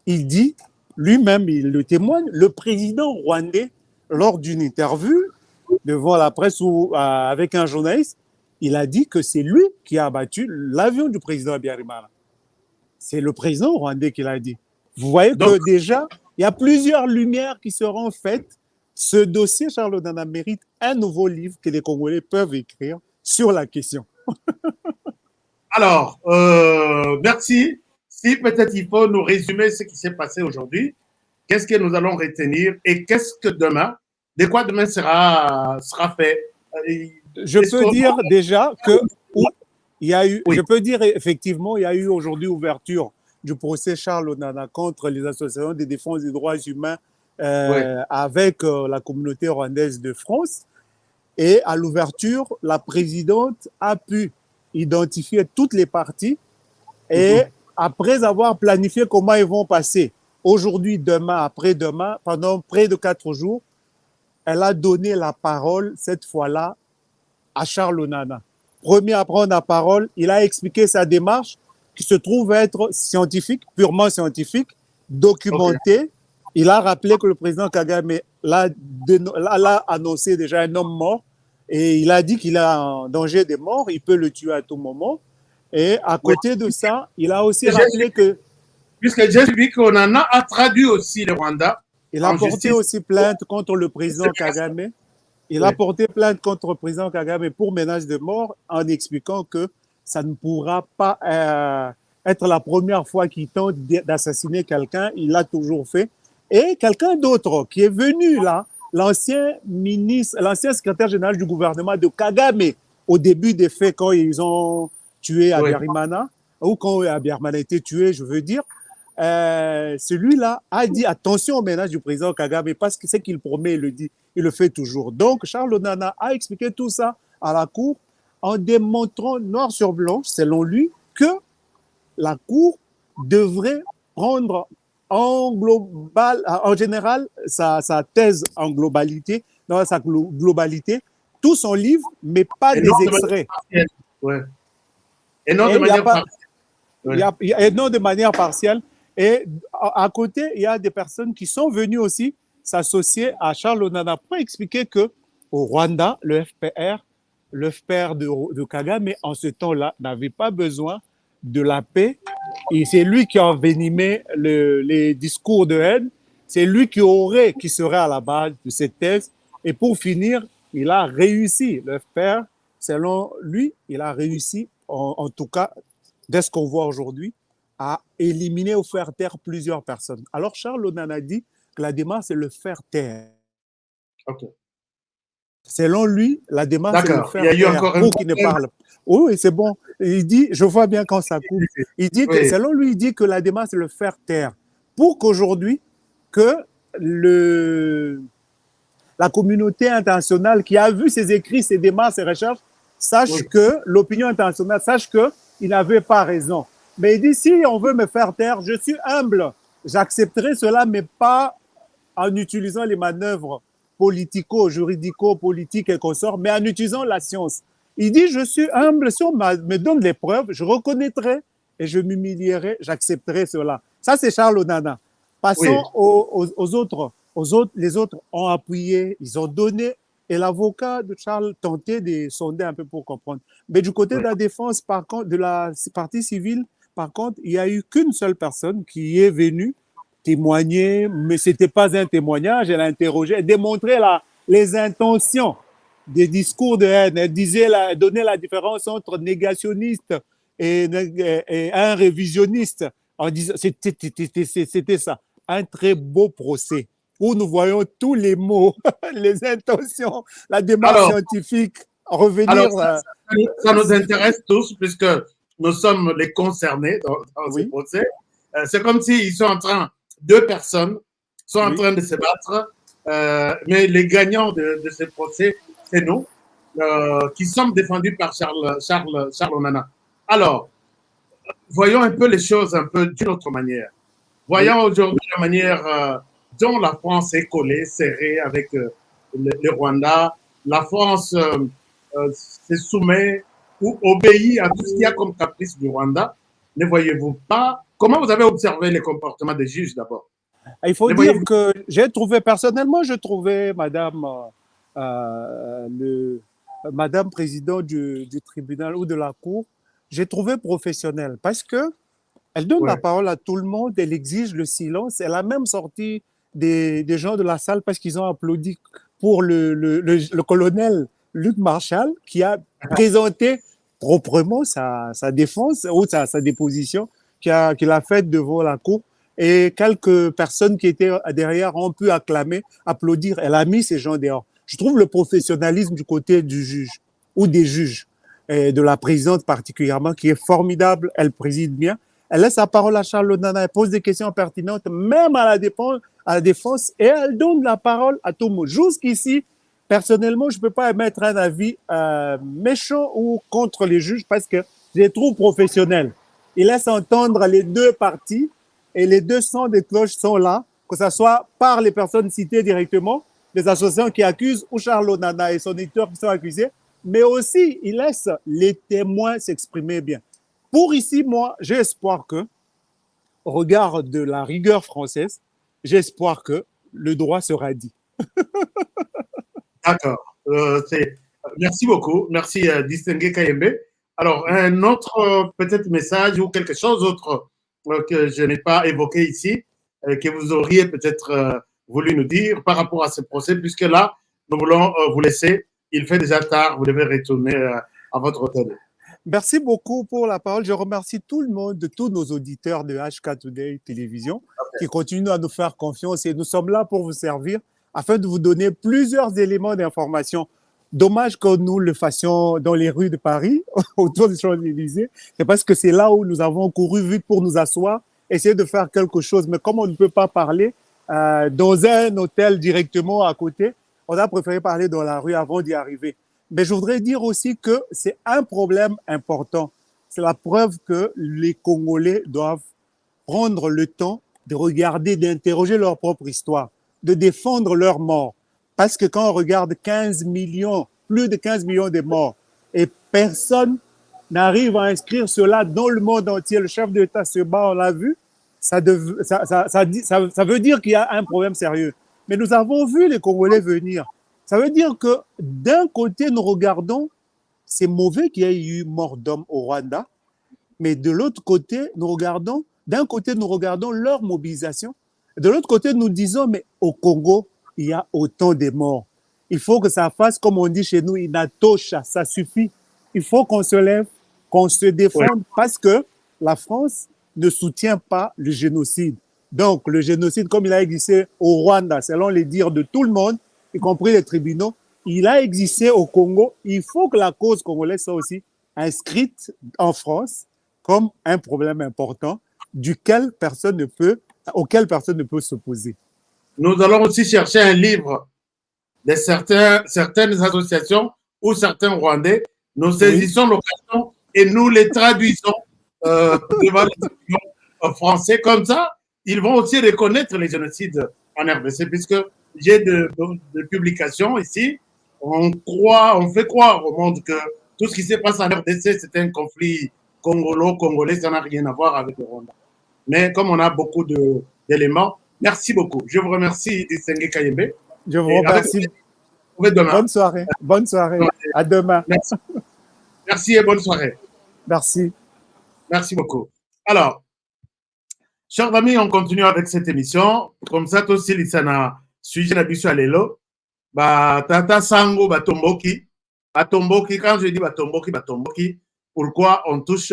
Il dit, lui-même, il le témoigne, le président rwandais, lors d'une interview devant la presse ou avec un journaliste, il a dit que c'est lui qui a abattu l'avion du président Habyarimana. C'est le président rwandais qui l'a dit. Vous voyez que déjà, il y a plusieurs lumières qui seront faites. Ce dossier, Charles Onana, mérite un nouveau livre que les Congolais peuvent écrire sur la question. Alors, merci. Si peut-être il faut nous résumer ce qui s'est passé aujourd'hui, qu'est-ce que nous allons retenir et qu'est-ce que demain, de quoi demain sera fait? Je peux dire déjà que il y a eu, je peux dire effectivement, il y a eu aujourd'hui ouverture du procès Charles Onana contre les associations de défense des droits humains avec la communauté rwandaise de France. Et à l'ouverture, la présidente a pu identifier toutes les parties et après avoir planifié comment ils vont passer aujourd'hui, demain, après-demain, pendant près de 4 jours, elle a donné la parole cette fois-là à Charles Onana. Premier à prendre la parole, il a expliqué sa démarche qui se trouve être scientifique, purement scientifique, documentée. Il a rappelé que le président Kagame l'a annoncé déjà un homme mort et il a dit qu'il est en danger de mort, il peut le tuer à tout moment. Et à côté de ça, il a aussi rappelé que... Puisque j'ai vu qu'Onana a traduit aussi le Rwanda Il a en porté justice. aussi plainte contre le président C'est bien ça. Kagame. Il Oui. a porté plainte contre le président Kagame pour menace de mort en expliquant que ça ne pourra pas être la première fois qu'il tente d'assassiner quelqu'un. Il l'a toujours fait. Et quelqu'un d'autre qui est venu là, l'ancien ministre, l'ancien secrétaire général du gouvernement de Kagame, au début des faits, quand ils ont tué Abiyarimana, ou quand Abiyarimana a été tué, je veux dire, celui-là a dit attention au ménage du président Kagame parce que c'est qu'il promet, il le dit, il le fait toujours. Donc, Charles Onana a expliqué tout ça à la Cour en démontrant noir sur blanc, selon lui, que la Cour devrait prendre en général sa thèse en globalité, dans sa globalité, tout son livre, mais pas Et des extraits. Ouais. Et non de manière partielle. Et non de manière partielle. Et à côté, il y a des personnes qui sont venues aussi s'associer à Charles Onana pour expliquer que au Rwanda, le FPR de Kagame, en ce temps-là, n'avait pas besoin de la paix. Et c'est lui qui a envenimé les discours de haine. C'est lui qui serait à la base de cette thèse. Et pour finir, il a réussi. Le FPR, selon lui, il a réussi, en tout cas, dès ce qu'on voit aujourd'hui, à éliminer ou faire taire plusieurs personnes. Alors, Charles Onana dit que la démarche, c'est le faire taire. Ok. Selon lui, la démarche, c'est le faire taire. Il y a eu encore pour qu'il ne parle pas. Oui, c'est bon. Il dit, je vois bien quand ça coupe. Il dit que, selon lui, il dit que la démarche, c'est le faire taire. Pour qu'aujourd'hui, que la communauté internationale qui a vu ses écrits, ses démarches, ses recherches, sache que l'opinion internationale, sache qu'il n'avait pas raison. Mais il dit, si on veut me faire taire, je suis humble. J'accepterai cela, mais pas en utilisant les manœuvres politico-juridico-politiques et consorts, mais en utilisant la science. Il dit, je suis humble, si on me donne les preuves, je reconnaîtrai et je m'humilierai, j'accepterai cela. Ça, c'est Charles Onana. Passons aux autres. Les autres ont appuyé, ils ont donné, et l'avocat de Charles tentait de sonder un peu pour comprendre. Mais du côté de la défense, par contre, de la partie civile, par contre, il n'y a eu qu'une seule personne qui est venue témoigner, mais ce n'était pas un témoignage, elle a interrogé, elle démontrait les intentions des discours de haine. Elle donnait la différence entre négationniste et un révisionniste. En disant, c'était ça, un très beau procès où nous voyons tous les mots, les intentions, la démarche scientifique revenir. Alors, ça nous intéresse tous puisque nous sommes les concernés dans ce procès. C'est comme s'ils sont en train, deux personnes sont en train de se battre, mais les gagnants de ce procès, c'est nous, qui sommes défendus par Charles Onana. Alors, voyons un peu les choses un peu d'une autre manière. Voyons aujourd'hui la manière dont la France est collée, serrée avec le Rwanda. La France se soumet ou obéit à tout ce qu'il y a comme caprice du Rwanda. Ne voyez-vous pas? Comment vous avez observé les comportements des juges d'abord? Il faut dire que personnellement, je trouvais Madame présidente du tribunal ou de la cour, j'ai trouvé professionnelle parce que elle donne la parole à tout le monde, elle exige le silence. Elle a même sorti des gens de la salle parce qu'ils ont applaudi pour le colonel Luc Marshall qui a présenté proprement sa défense ou sa déposition qu'il a faite devant la cour. Et quelques personnes qui étaient derrière ont pu acclamer, applaudir. Elle a mis ces gens dehors. Je trouve le professionnalisme du côté du juge ou des juges, et de la présidente particulièrement, qui est formidable. Elle préside bien. Elle laisse la parole à Charles Onana, elle pose des questions pertinentes, même à la défense, et elle donne la parole à tout le monde. Jusqu'ici, personnellement, je ne peux pas émettre un avis méchant ou contre les juges parce que je les trouve professionnels. Ils laissent entendre les deux parties et les deux sons de cloche sont là, que ce soit par les personnes citées directement, les associations qui accusent ou Charles Onana et son éditeur qui sont accusés, mais aussi ils laissent les témoins s'exprimer bien. Pour ici, moi, j'ai espoir que, au regard de la rigueur française, j'ai espoir que le droit sera dit. D'accord. Merci beaucoup. Merci, distingué Kayembe. Alors, un autre peut-être message ou quelque chose d'autre que je n'ai pas évoqué ici, que vous auriez peut-être voulu nous dire par rapport à ce procès, puisque là, nous voulons vous laisser. Il fait déjà tard, vous devez retourner à votre hôtel. Merci beaucoup pour la parole. Je remercie tout le monde, tous nos auditeurs de HK Today Télévision qui continuent à nous faire confiance et nous sommes là pour vous servir afin de vous donner plusieurs éléments d'information. Dommage que nous le fassions dans les rues de Paris, autour des Champs-Élysées. C'est parce que c'est là où nous avons couru vite pour nous asseoir, essayer de faire quelque chose. Mais comme on ne peut pas parler dans un hôtel directement à côté, on a préféré parler dans la rue avant d'y arriver. Mais je voudrais dire aussi que c'est un problème important. C'est la preuve que les Congolais doivent prendre le temps de regarder, d'interroger leur propre histoire, de défendre leurs morts. Parce que quand on regarde 15 millions, plus de 15 millions de morts, et personne n'arrive à inscrire cela dans le monde entier, le chef de l'État se bat, on l'a vu, ça veut dire qu'il y a un problème sérieux. Mais nous avons vu les Congolais venir. Ça veut dire que d'un côté, nous regardons, c'est mauvais qu'il y ait eu mort d'hommes au Rwanda, mais de l'autre côté, d'un côté, nous regardons leur mobilisation, de l'autre côté, nous disons, mais au Congo, il y a autant de morts. Il faut que ça fasse, comme on dit chez nous, inatosha, ça suffit. Il faut qu'on se lève, qu'on se défende, parce que la France ne soutient pas le génocide. Donc, le génocide, comme il a existé au Rwanda, selon les dires de tout le monde, y compris les tribunaux, il a existé au Congo. Il faut que la cause congolaise soit aussi inscrite en France comme un problème important auquel personne ne peut s'opposer. Nous allons aussi chercher un livre de certaines associations ou certains Rwandais. Nous saisissons l'occasion et nous les traduisons devant les tribunaux français. Comme ça, ils vont aussi reconnaître les génocides en RDC, puisque j'ai de publications ici. On fait croire au monde que tout ce qui se passe en RDC, c'est un conflit congolais, ça n'a rien à voir avec le Rwanda. Mais comme on a beaucoup d'éléments, merci beaucoup. Je vous remercie, Distingué Kayembe. Je vous remercie. Bonne soirée. Bonne soirée. À demain. Merci. Merci et bonne soirée. Merci. Merci beaucoup. Alors, chers amis, on continue avec cette émission. Comme ça, aussi, l'Issana sujet d'habitude à l'élo. Tata Sango, Batomboki. Batomboki, quand je dis Batomboki, pourquoi on touche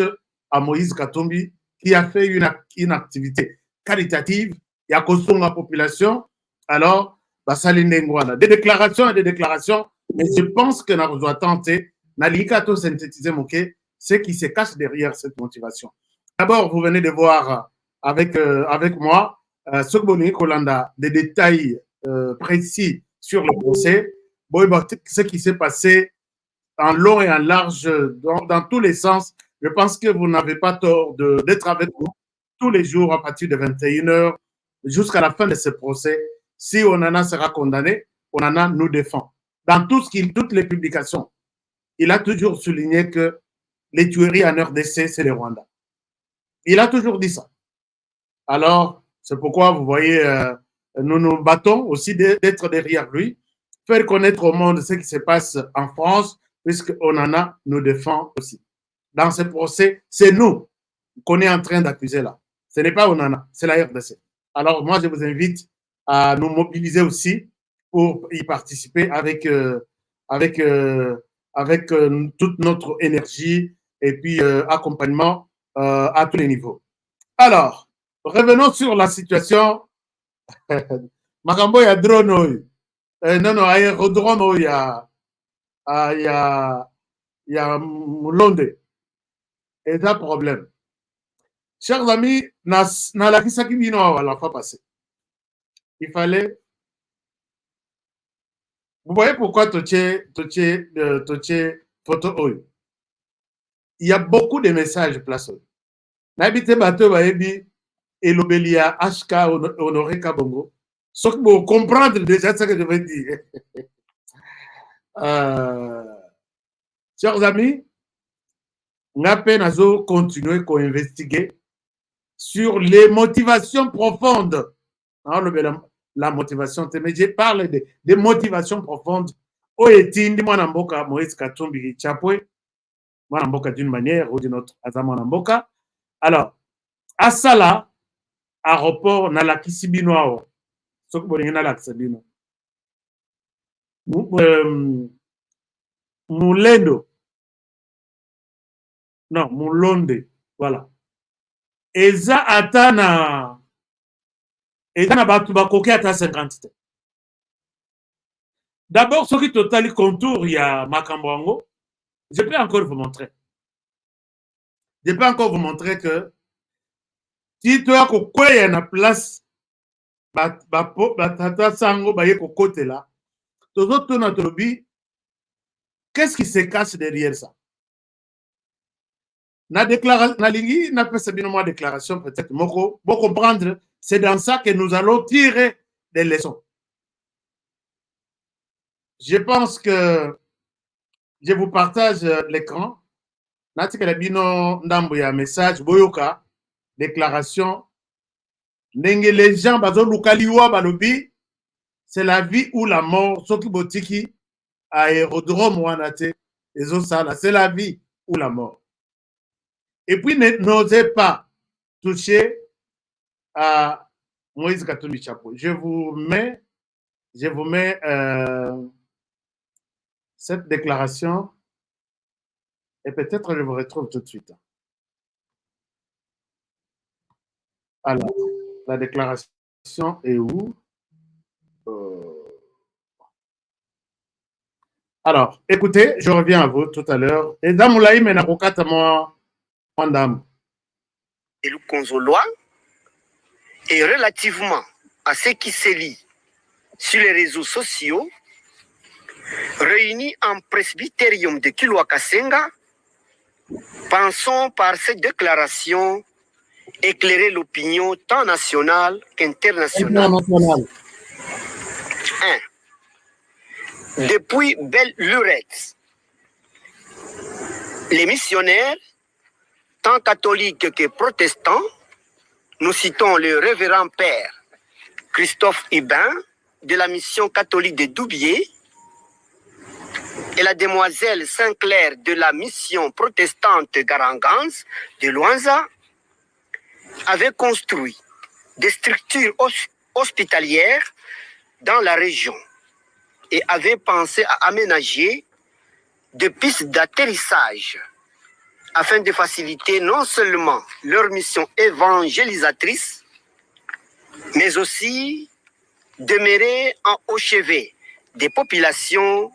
à Moïse Katumbi qui a fait une activité qualitative et à cause de la population. Alors, des déclarations et des déclarations, mais je pense que nous doit tenter, Nalikato synthétiser ce qui se cache derrière cette motivation. D'abord, vous venez de voir avec moi, Sogboni Kolanda, des détails précis sur le procès, ce qui s'est passé en long et en large, dans tous les sens. Je pense que vous n'avez pas tort d'être avec nous tous les jours à partir de 21h jusqu'à la fin de ce procès. Si Onana sera condamné, Onana nous défend. Dans toutes les publications, il a toujours souligné que les tueries en RDC, c'est le Rwanda. Il a toujours dit ça. Alors, c'est pourquoi vous voyez, nous nous battons aussi d'être derrière lui, faire connaître au monde ce qui se passe en France, puisque Onana nous défend aussi. Dans ce procès, c'est nous qu'on est en train d'accuser là. Ce n'est pas Onana, c'est la RDC. Alors, moi, je vous invite à nous mobiliser aussi pour y participer avec toute notre énergie et puis accompagnement à tous les niveaux. Alors, revenons sur la situation. Makambo ya drone non, aérodrome ya Mulonde. Et un problème. Chers amis, na la kisaki bino à la fois passée. Il fallait. Vous voyez pourquoi Toché photo oyo. Il y a beaucoup de messages placés. N'habitez bateau baebi et l'obelia HK Honoré Kabongo. Ce que vous comprendre déjà ce que je veux dire. Chers amis, Ngape Nazo continuer à investiguer sur les motivations profondes. La motivation, mais je parle des motivations profondes. Oetindi Mwanamboka Moïse Katumbi Chapwe, Mwanamboka d'une manière ou d'une autre, Aza Mwanamboka. Alors, à Sala, aéroport Nalakisi Binoao, soki bolingi nalakisa bino mulendo non mulonde voilà eza ata na bato bakoki ata 50 te. D'abord soki totali contour ya makambo yango, je peux encore vous montrer que si toya kokweya na place batata sango baye kokotela tozotuna tolobi qu'est-ce qui se cache derrière ça. Nalingi napesa bino mwa déclaration peut-être moko bon comprendre, c'est dans ça que nous allons tirer des leçons. Je pense que je vous partage l'écran. Natikala bino ndambo ya message boyoka déclaration ndenge les gens bazo lukaliwa balobi c'est la vie ou la mort soki botiki aérodrome wana te ezo sala c'est la vie ou la mort. Et puis n'osez pas toucher à Moïse Katumbi Chapwe. Je vous mets cette déclaration et peut-être je vous retrouve tout de suite. Alors, la déclaration est où? Alors, écoutez, je reviens à vous tout à l'heure. Et dans mon laïm, il y moi, dame. Et le consolois, et relativement à ce qui se lit sur les réseaux sociaux, réunis en presbytérium de Kilwa-Kasenga, pensons par cette déclaration éclairer l'opinion tant nationale qu'internationale. 1. Depuis belle lurette, les missionnaires, tant catholiques que protestants, nous citons le révérend père Christophe Hibin de la mission catholique de Doubié et la demoiselle Saint-Clair de la mission protestante Garangans de Luanza, avaient construit des structures hospitalières dans la région et avaient pensé à aménager des pistes d'atterrissage afin de faciliter non seulement leur mission évangélisatrice, mais aussi demeurer au chevet des populations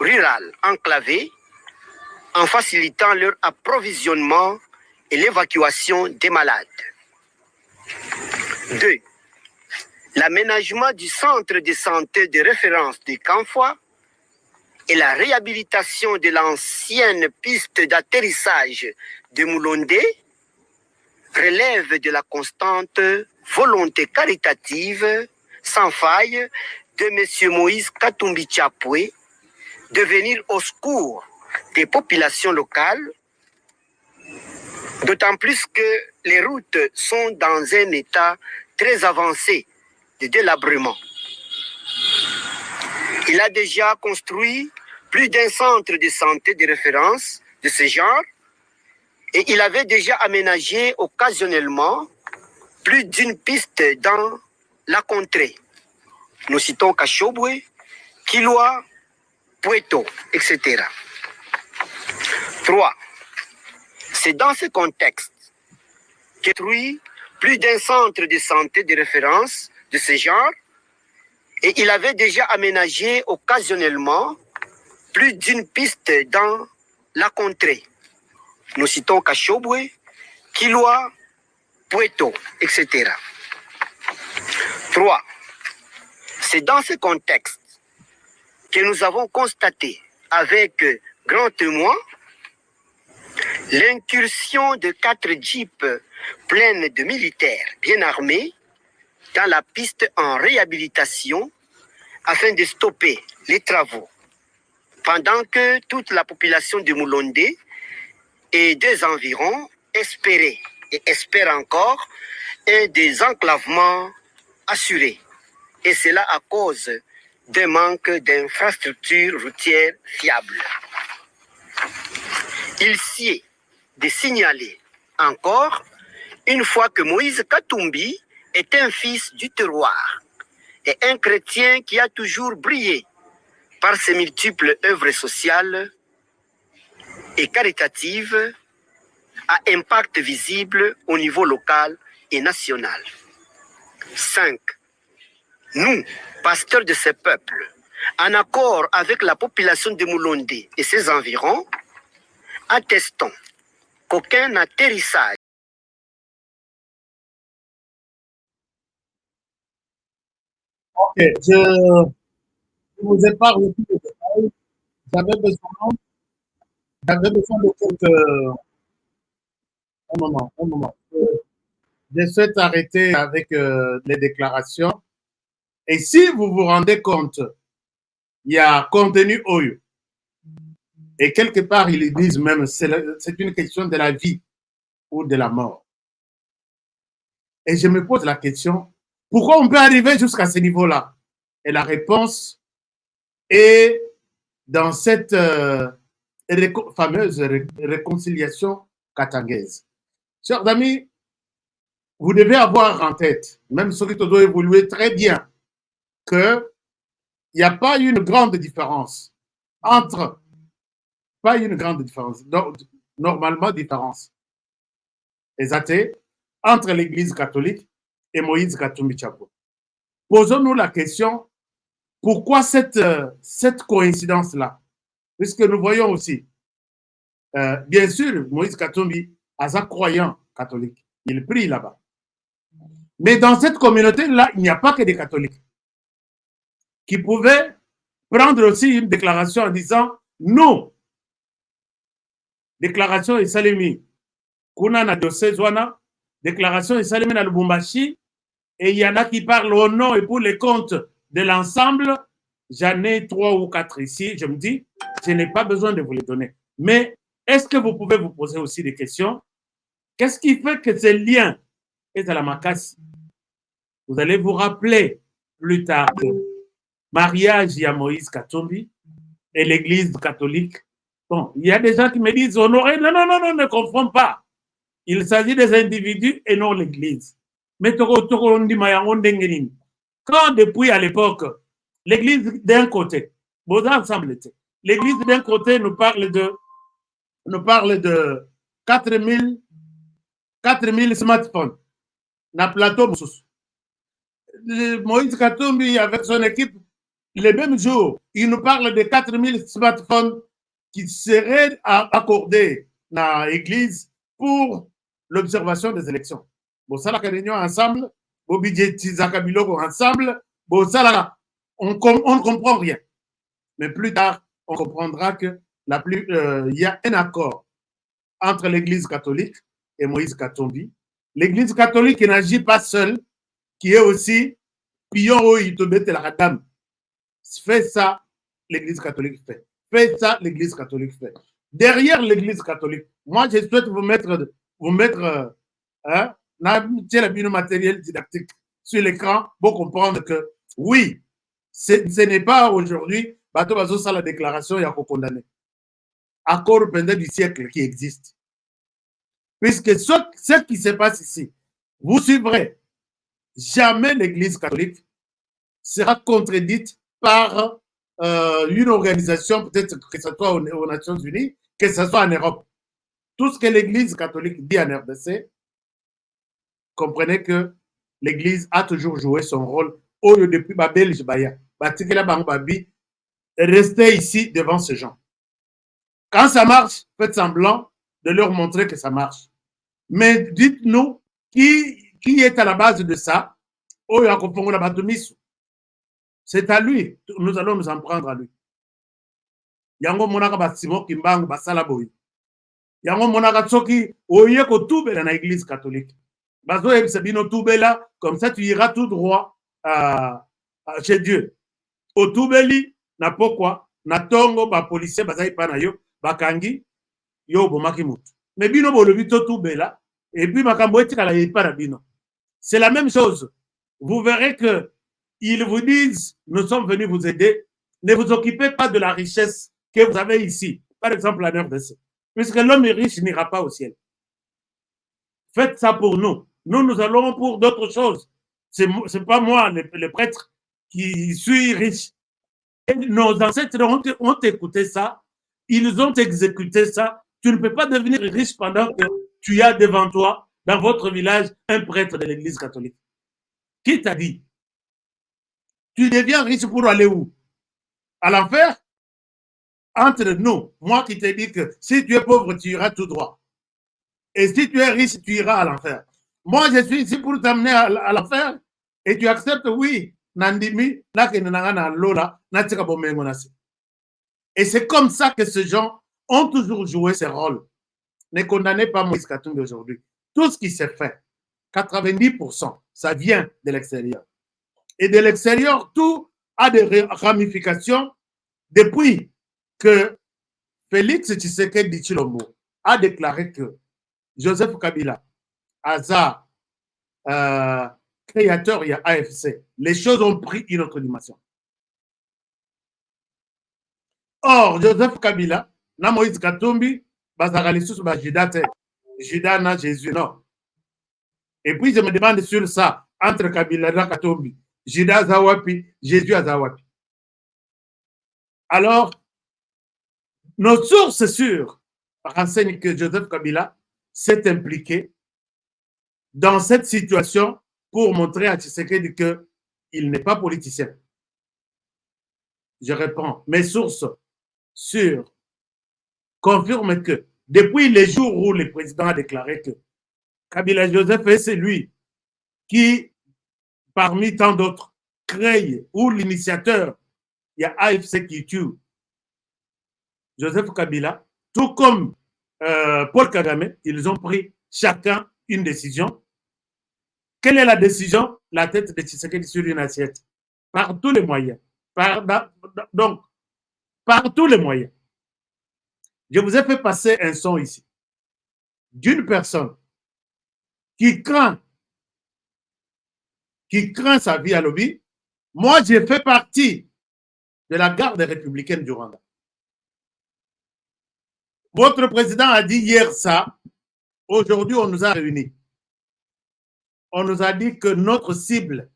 rurales enclavées en facilitant leur approvisionnement et l'évacuation des malades. 2. L'aménagement du centre de santé de référence de Kanfoua et la réhabilitation de l'ancienne piste d'atterrissage de Moulondé relèvent de la constante volonté caritative sans faille de M. Moïse Katumbi Chapwe de venir au secours des populations locales, d'autant plus que les routes sont dans un état très avancé de délabrement. Il a déjà construit plus d'un centre de santé de référence de ce genre et il avait déjà aménagé occasionnellement plus d'une piste dans la contrée. Nous citons Kashobwe, Kilwa, Pueto, etc. 3. C'est dans ce contexte qu'est construit plus d'un centre de santé de référence de ce genre et il avait déjà aménagé occasionnellement plus d'une piste dans la contrée. Nous citons Kashobwe, Kilwa, Pueto, etc. 3. C'est dans ce contexte que nous avons constaté avec grand témoin l'incursion de 4 jeeps pleines de militaires bien armés dans la piste en réhabilitation afin de stopper les travaux, pendant que toute la population de Moulondé et des environs espérait et espère encore un désenclavement assuré, et cela à cause d'un manque d'infrastructures routières fiables. Il sied de signaler encore une fois que Moïse Katumbi est un fils du terroir et un chrétien qui a toujours brillé par ses multiples œuvres sociales et caritatives à impact visible au niveau local et national. 5. Nous, pasteurs de ce peuple, en accord avec la population de Moulonde et ses environs, attestons qu'aucun atterrissage Ok, je vous épargne tous les détails. J'avais besoin de quelques... Un moment. Je souhaite arrêter avec les déclarations. Et si vous vous rendez compte, il y a contenu OYO. Et quelque part, ils disent même c'est une question de la vie ou de la mort. Et je me pose la question, pourquoi on peut arriver jusqu'à ce niveau-là? Et la réponse est dans cette fameuse réconciliation katangaise. Chers amis, vous devez avoir en tête, même ceux qui doivent évoluer très bien, qu'il n'y a pas une grande différence entre, normalement différence, les athées, entre l'Église catholique et Moïse Katumbi Tshabo. Posons-nous la question, pourquoi cette coïncidence-là? Puisque nous voyons aussi, bien sûr, Moïse Katumbi est un croyant catholique. Il prie là-bas. Mais dans cette communauté-là, il n'y a pas que des catholiques qui pouvaient prendre aussi une déclaration en disant non. Déclaration et Salemi. Kuna na diocèse wana, déclaration et Salemi na Lubumbashi, et il y en a qui parlent au nom et pour les comptes de l'ensemble. J'en ai 3 ou 4 ici. Je me dis, je n'ai pas besoin de vous les donner. Mais est-ce que vous pouvez vous poser aussi des questions? Qu'est-ce qui fait que ce lien est à la Makassi? Vous allez vous rappeler plus tard que mariage, il y a Moïse Katumbi et l'Église catholique. Bon, il y a des gens qui me disent honorer. Non, ne confond pas. Il s'agit des individus et non l'Église. Mais quand depuis à l'époque, l'Église d'un côté, l'Église d'un côté nous parle de 4000 smartphones. Na plateau, Moïse Katumbi avec son équipe, les mêmes jours, il nous parle de 4000 smartphones qui seraient accordés à l'Église pour l'observation des élections. Bon, ça, la réunion ensemble, on ensemble, bon, ça, on ne comprend rien. Mais plus tard, on comprendra que il y a un accord entre l'Église catholique et Moïse Katumbi. L'Église catholique qui n'agit pas seule, qui est aussi pion au Itobete la dame. Fait ça, l'Église catholique fait. Fait ça, l'Église catholique fait. Derrière l'Église catholique, moi, je souhaite vous mettre le matériel didactique sur l'écran pour comprendre que, oui, ce n'est pas aujourd'hui, Bato Bazo ça la déclaration, il y a qu'au condamné. Accord pendant du siècle qui existe. Puisque ce qui se passe ici, vous suivrez, jamais l'Église catholique sera contredite par une organisation, peut-être que ce soit aux Nations Unies, que ce soit en Europe. Tout ce que l'Église catholique dit en RDC, comprenez que l'Église a toujours joué son rôle au lieu depuis Babel Jibaya. Restez ici devant ces gens. Quand ça marche, faites semblant de leur montrer que ça marche. Mais dites-nous qui est à la base de ça. C'est à lui. Nous allons nous en prendre à lui. Yango monaka basimo kimbangu basala boy. Yango monaka tsoki oye ko tubela na église catholique. Bazo ebisabino tubela, comme ça tu iras tout droit chez Dieu. Au tubeli na pokwa na tongo ba policier bazai pana yo bakangi yo bomaki mutu. Mais bino bolobi to tubela et puis makambo etikala yipara bino. C'est la même chose. Vous verrez que ils vous disent, nous sommes venus vous aider. Ne vous occupez pas de la richesse que vous avez ici. Par exemple, la RDC. Puisque l'homme riche n'ira pas au ciel. Faites ça pour nous. Nous allons pour d'autres choses. C'est pas moi, le prêtre, qui suis riche. Et nos ancêtres ont écouté ça, ils ont exécuté ça. Tu ne peux pas devenir riche pendant que tu as devant toi, dans votre village, un prêtre de l'église catholique. Qui t'a dit? Tu deviens riche pour aller où? À l'enfer? Entre nous, moi qui te dis que si tu es pauvre, tu iras tout droit. Et si tu es riche, tu iras à l'enfer. Moi, je suis ici pour t'amener à l'enfer. Et tu acceptes, oui. Et c'est comme ça que ces gens ont toujours joué ce rôle. Ne condamnez pas Moïse Katumbi aujourd'hui. Tout ce qui s'est fait, 90%, ça vient de l'extérieur. Et de l'extérieur, tout a des ramifications depuis que Félix Tshisekedi Tshilombo a déclaré que Joseph Kabila, Aza, créateur, il y a AFC. Les choses ont pris une autre dimension. Or, Joseph Kabila, na Moïse Katumbi, Bazaralissus, Judas na Jésus, non. Et puis, je me demande sur ça, entre Kabila et Katumbi, Judas Zawapi, Jésus Zawapi. Alors, nos sources sûres renseignent que Joseph Kabila s'est impliqué dans cette situation pour montrer à Tshisekedi qu'il n'est pas politicien. Je réponds, mes sources sûres confirment que depuis les jours où le président a déclaré que Kabila Joseph est celui qui, parmi tant d'autres, crée ou l'initiateur, il y a AFC qui tue Joseph Kabila, tout comme Paul Kagame, ils ont pris chacun une décision. Quelle est la décision? La tête de Tshisekedi sur une assiette. Par tous les moyens. Donc, par tous les moyens. Je vous ai fait passer un son ici d'une personne qui craint sa vie à Lobi. Moi, j'ai fait partie de la garde républicaine du Rwanda. Votre président a dit hier ça. Aujourd'hui, on nous a réunis. On nous a dit que notre cible,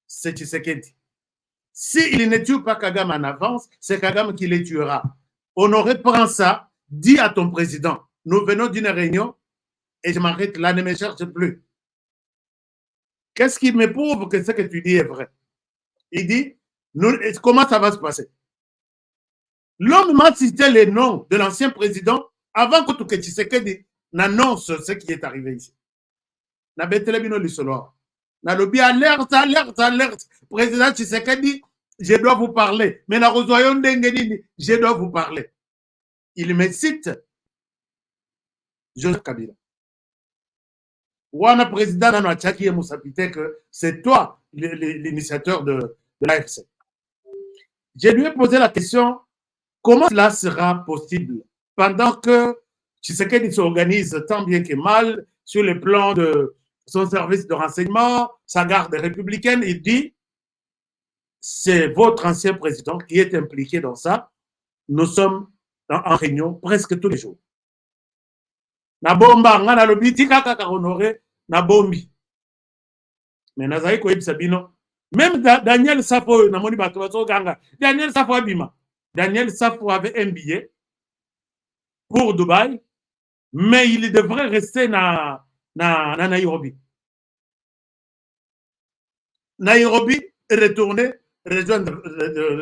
c'est Tshisekedi. S'il ne tue pas Kagame en avance, c'est Kagame qui les tuera. Honoré, prends ça, dis à ton président, nous venons d'une réunion et je m'arrête là, ne me cherche plus. Qu'est-ce qui me prouve que ce que tu dis est vrai? Il dit, comment ça va se passer? L'homme m'a cité les noms de l'ancien président avant que Tshisekedi n'annonce ce qui est arrivé ici. Na betelebino lisolo. Na lobi alerte. Président Tshisekedi, je dois vous parler. Mais na rozoyon dengenini, je dois vous parler. Il me cite Joseph Kabila. Wana président na Tchaki et Moussapite que c'est toi l'initiateur de l'AFC. Je lui ai posé la question, comment cela sera possible pendant que Tshisekedi s'organise tant bien que mal sur le plan de son service de renseignement, sa garde républicaine? Il dit, c'est votre ancien président qui est impliqué dans ça. Nous sommes en réunion presque tous les jours. Na bomba ngana lobiti kaka honoré na bombi. Mais nazai ko ibsabino. Même Daniel Safo na moni bato bato ganga. Daniel Safo abima. Daniel Safo avait un billet pour Dubaï, mais il devrait rester na Nairobi. Nairobi est retourné rejoindre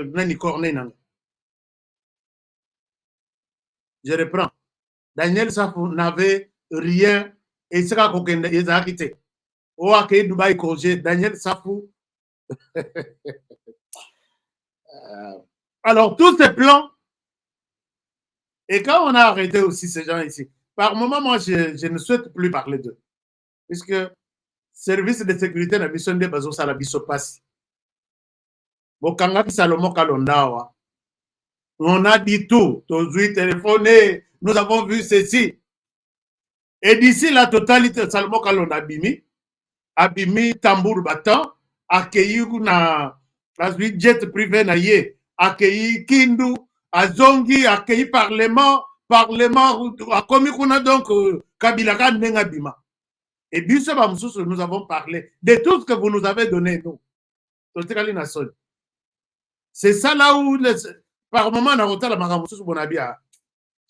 Nani Cornet. Je reprends. Daniel Safo n'avait rien et c'est quand il a quitté. Au accueil Dubaï congé, Daniel Safo. Alors, tous ces plans, et quand on a arrêté aussi ces gens ici, par moment, moi, je ne souhaite plus parler d'eux. Puisque service de sécurité na biso nde bazo sala biso pasi. Bokanga ki Salomon Kalondawa. On a dit tout, tozui téléphoné, nous avons vu ceci. Et d'ici la totalité, Salomon Kalonda abimi tambour battant, accueilli na jet privé na ye, accueilli Kindu, Azongi, accueilli Parlement, a commis qu'on a donc Kabila Nenga Bima. Et puis, nous avons parlé de tout ce que vous nous avez donné, nous. C'est ça là où, par moment, je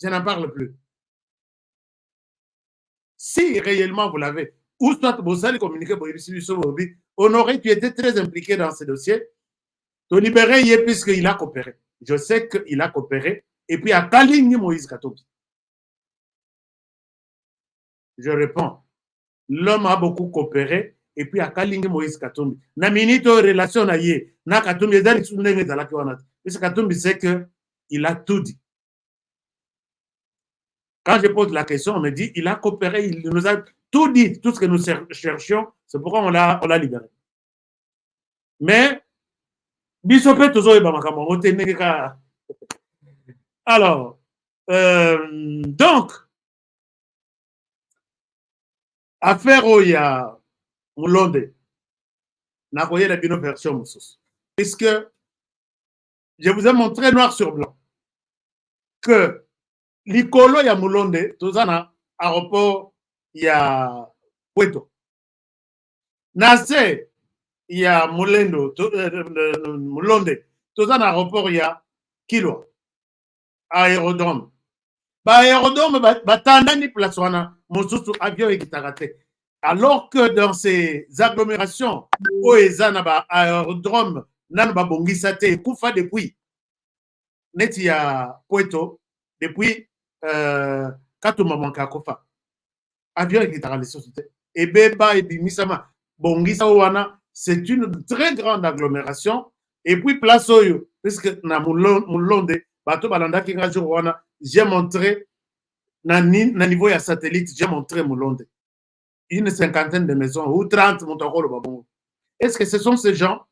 n'en parle plus. Si réellement vous l'avez, ou soit vous allez communiquer, Honoré, tu étais très impliqué dans ce dossier. Tu libéré puisqu'il a coopéré. Je sais qu'il a coopéré. Et puis, à Kalingi Moïse Katumbi. Je réponds. L'homme a beaucoup coopéré. Et puis, à Kalingi Moïse Katumbi. Na minute relation na ye. Na Katumbi, parce que Katumbi sait qu'il a tout dit. Quand je pose la question, on me dit, il a coopéré, il nous a tout dit, tout ce que nous cherchions, c'est pourquoi on l'a libéré. Mais, alors, donc, affaire où il y a Moulonde, n'a pas la bino version, puisque je vous ai montré noir sur blanc que l'icolo ya Moulonde, tozana aéroport ya Puerto. Nase ya Mulendo, Moulonde, tozana aéroport ya Kilo, aérodrome. Ba aérodrome batandani place wana mosusu avion ekitarate. Alors que dans ces agglomérations, où ezana ba aérodrome nanu ba bongisa te kufa depuis neti ya Puerto depuis Katuma manka kofa avion ekitarate société et beba et bimisama bongisa wana c'est une très grande agglomération et puis place oyo puisque na Moulonde bato balanda ki ngajo wana j'ai montré na niveau ya satellite j'ai montré Moulonde une cinquantaine de maisons ou 30 montokolo babongo. Est-ce que ce sont ces gens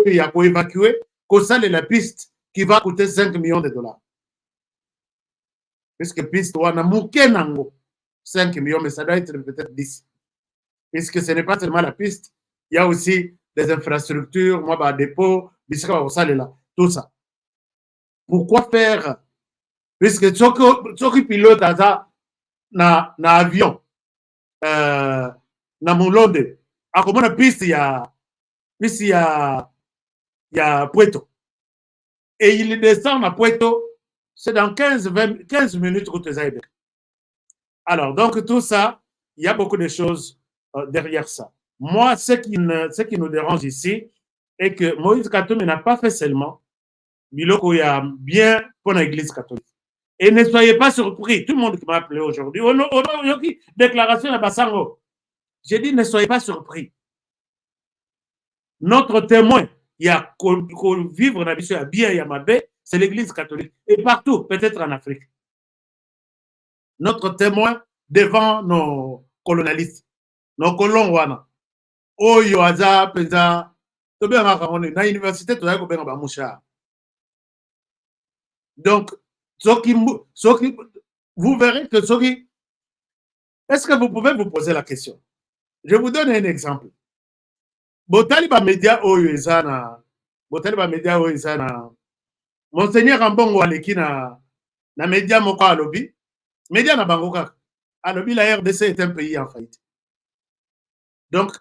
qui y a pour évacuer qu'on sale la piste qui va coûter 5 millions de dollars? Puisque piste wana mouké nango 5 millions, mais ça doit être peut-être 10. Puisque ce n'est pas seulement la piste, il y a aussi des infrastructures, moi, bah, dépôt, tout ça. Pourquoi faire? Puisque ceux qui pilotent na avion, na Moulonde, à comment la piste il y a Puerto. Et il descend à Puerto, c'est dans 15 minutes route des Aïbek. Alors, donc tout ça, il y a beaucoup de choses derrière ça. Moi, ce qui nous dérange ici est que Moïse Katumbi n'a pas fait seulement Biloko y a bien pour l'église catholique. Et ne soyez pas surpris, tout le monde qui m'a appelé aujourd'hui, déclaration à Bassango. J'ai dit, ne soyez pas surpris. Notre témoin, il y a vivre dans la bien et à Mabé, c'est l'église catholique. Et partout, peut-être en Afrique. Notre témoin devant nos colonialistes, nos colons wana. Oyo aza peza, to bien na université to ya ko benga ba musha. Donc, vous verrez que est-ce que vous pouvez vous poser la question? Je vous donne un exemple. Botali ba média oyo ezana, Monseigneur Ambongo aleki na média moko alobi, média na bango kaka. Alobi la RDC est un pays en faillite. Donc,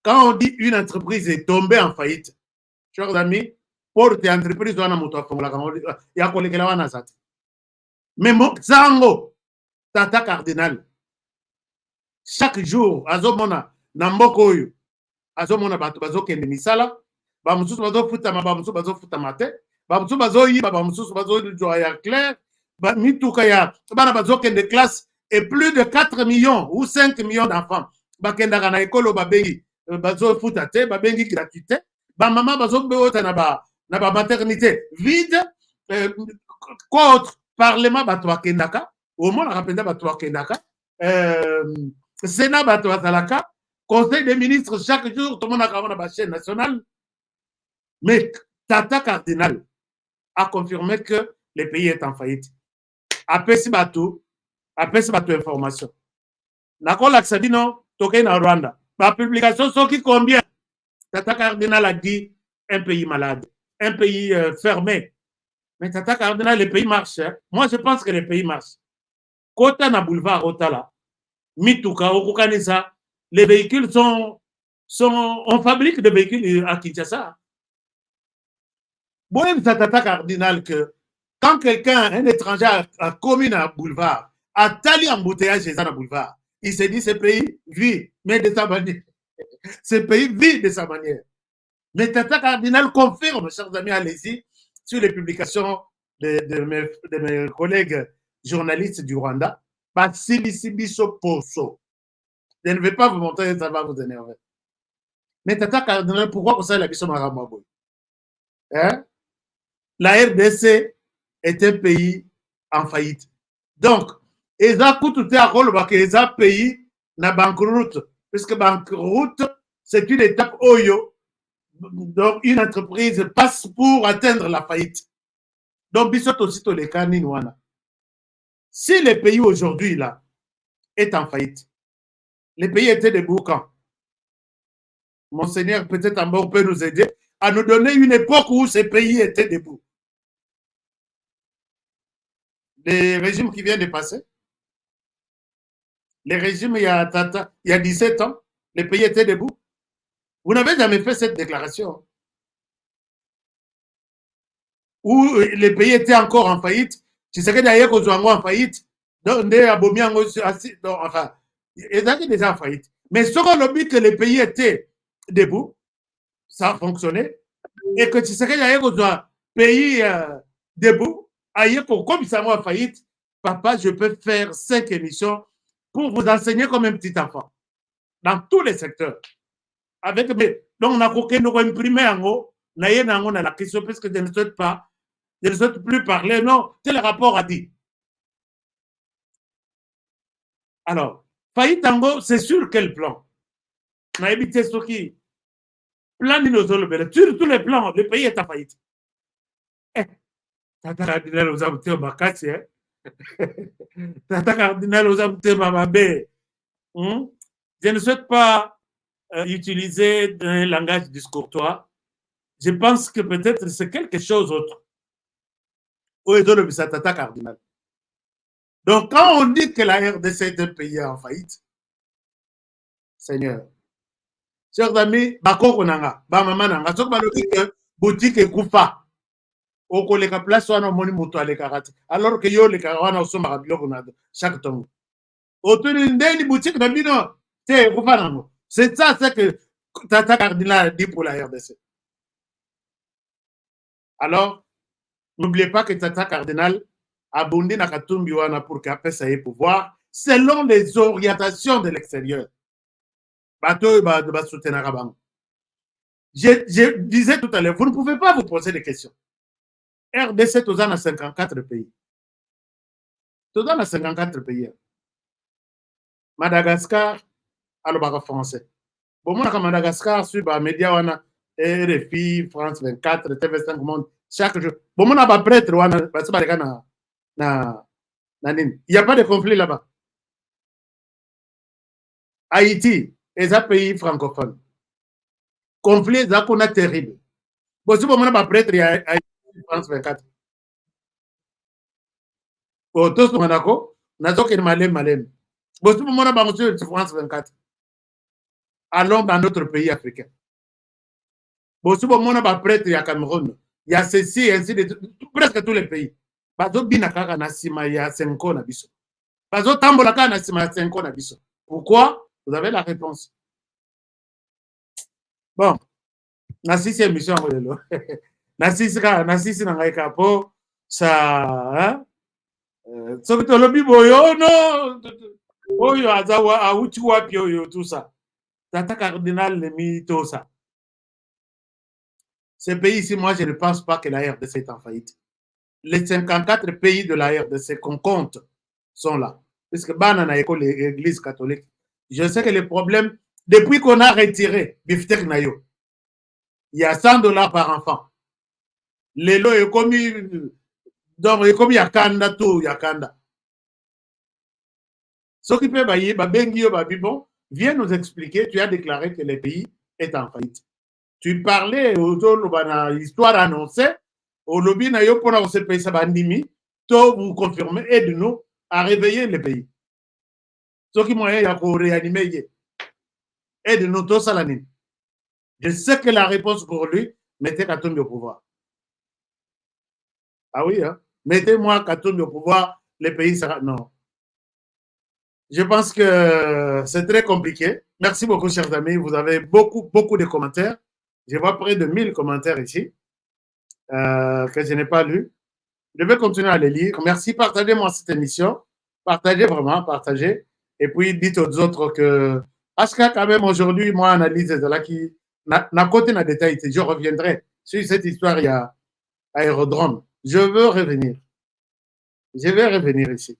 quand on dit une entreprise est tombée en faillite, chers amis, pour tes entreprises, on a mais Zango, Tata Cardinal, chaque jour, Azomona, Nambokoyo, Azomona Batubazo Kende Misala, Bamusus Bazo Futama, Bamusu Bazo Futamate, Bamusu Bazo Yi, Bamusus Bazo Joya Claire, Mitukaya, Banabazo Kende classe, et plus de 4 millions ou 5 millions d'enfants. Bakenda Gana Ekolo Babeyi, Bazo Futate, Babengi gratuité, Bamama Bazo Beota Naba maternité vide, quoi autre? Parlement Batoa Kendaka, au moins la rapenda Batoa Kendaka, Sénat Batoa Talaka, Conseil des ministres chaque jour, tout le monde a la chaîne nationale. Mais Tata Cardinal a confirmé que le pays est en faillite. Après ce bateau information. D'accord, l'Axabino, toqué en Rwanda. Ma publication, ce qui combien? Tata Cardinal a dit un pays malade, un pays fermé. Mais Tata Cardinal, le pays marche. Hein? Moi, je pense que le pays marche. Kota na boulevard Otala, Mituka, Okukanisa, les véhicules on fabrique des véhicules à Kinshasa. Bohem Satata Cardinal que quand quelqu'un, un étranger, a commis un boulevard, a tali embouteillage chez un boulevard, il s'est dit ce pays vit, mais de sa manière. Ce pays vit de sa manière. Mais Tata Cardinal confirme, chers amis, allez-y, sur les publications de mes collègues journalistes du Rwanda, Basilibiso Poso. Je ne vais pas vous montrer, ça va vous énerver. Mais Tata Cardinal, pourquoi vous savez la question Maramobo? Hein? La RDC est un pays en faillite. Donc, Eza Koutoute à Rolba, que Eza pays na banqueroute. Puisque banqueroute, c'est une étape Oyo. Donc, une entreprise passe pour atteindre la faillite. Donc, Bissot aussitôt les Kaninouana. Si le pays aujourd'hui, là, est en faillite, les pays étaient debout quand? Monseigneur, peut-être en bas, peut nous aider à nous donner une époque où ces pays étaient debout. Les régimes qui viennent de passer, les régimes il y a 17 ans, les pays étaient debout. Vous n'avez jamais fait cette déclaration. Où les pays étaient encore en faillite. Tu sais que d'ailleurs, ils sont en faillite. Donc, enfin, ils étaient déjà en faillite. Mais ce qu'on a dit que les pays étaient debout, ça a fonctionné. Et que tu sais que d'ailleurs, ils sont pays debout, ailleurs, comme ils sont en faillite, papa, je peux faire 5 émissions pour vous enseigner comme un petit enfant. Dans tous les secteurs. Avec, donc, on a coqué, nous imprimé en haut, on a la question, parce que je ne souhaite pas, je ne souhaite plus parler. Non, tel rapport a dit. Alors, faillite en haut, c'est sur quel plan? On a évité ce qui. Plan sur tous les plans, le pays est en faillite. Tata Cardinal aux aboutés au Bakassi, hein? Tata Cardinal aux aboutés au Bababé. Je ne souhaite pas utiliser un langage discourtois. Je pense que peut-être c'est quelque chose d'autre. Tata Cardinal. Donc, quand on dit que la RDC est un pays en faillite, Seigneur, chers amis, Bakoko Nanga, Bamama Nanga, ce que boutique et Koufa, au collègue place, on a moni moto à l'écarate, alors que yo, les carawana, au sommet à Biloko, chaque temps. Autour d'une boutique, c'est ça, c'est que Tata Cardinal dit pour la RDC. Alors, n'oubliez pas que Tata Cardinal a bondé na Katumbi wana pour qu'après ça ait pouvoir, selon les orientations de l'extérieur. Je disais tout à l'heure, vous ne pouvez pas vous poser des questions. RDC, tous en a 54 pays. Tous en a 54 pays. Madagascar, alors français. Bon, moi, à Madagascar, sur les médias, on a RFI, France 24, TV5 Monde, chaque jour. Bon, moi, on a prêtre, on a il n'y a pas de conflit là-bas. Haïti, est un pays francophone. Conflit, c'est qu'on a terrible. Bon, si on a prêtre, il y a Haïti, France 24. Bon, tous on a d'accord, on a dit malem. Bon, si on a France 24. Allons dans notre pays africain. Bon, si on a prêtre, il y a Cameroun, il y a ceci, ainsi de presque tous les pays. Pourquoi? Vous avez la réponse. Bon, Nassi émission Nassi Nangaikapo, ça, ce que le biboyo, non, oyo azawa, aouchua pio, tout ça. Tata Cardinal le mytho, ça. Ces pays ici, moi, je ne pense pas que la RDC est en faillite. Les 54 pays de la RDC qu'on compte sont là. Puisque Banana est l'église catholique. Je sais que les problèmes, depuis qu'on a retiré Biftek Nayo, il y a $100 par enfant. Les lots est commis, donc il est commis Yakanda, tout Yakanda. Ce qui peut bailler, bon, viens nous expliquer, tu as déclaré que le pays est en faillite. Tu parlais autour de l'histoire annoncée, au lobby na yo pour ce pays sabandimi, to vous confirmez, aide-nous à réveiller le pays. Ce qui m'a dit à réanimer, aide-nous tous à la nuit. Je sais que la réponse pour lui, mettez Katumbi au pouvoir. Ah oui, hein? Mettez-moi Katumbi au pouvoir, les pays sera... Non. Je pense que c'est très compliqué. Merci beaucoup, chers amis. Vous avez beaucoup de commentaires. Je vois près de 1000 commentaires ici que je n'ai pas lus. Je vais continuer à les lire. Merci. Partagez-moi cette émission. Partagez vraiment, partagez. Et puis, dites aux autres que HK, quand même, aujourd'hui, moi, analyse de là qui n'a côté n'a détail. Je reviendrai sur cette histoire. Il y a aérodrome. Je veux revenir. Je vais revenir ici.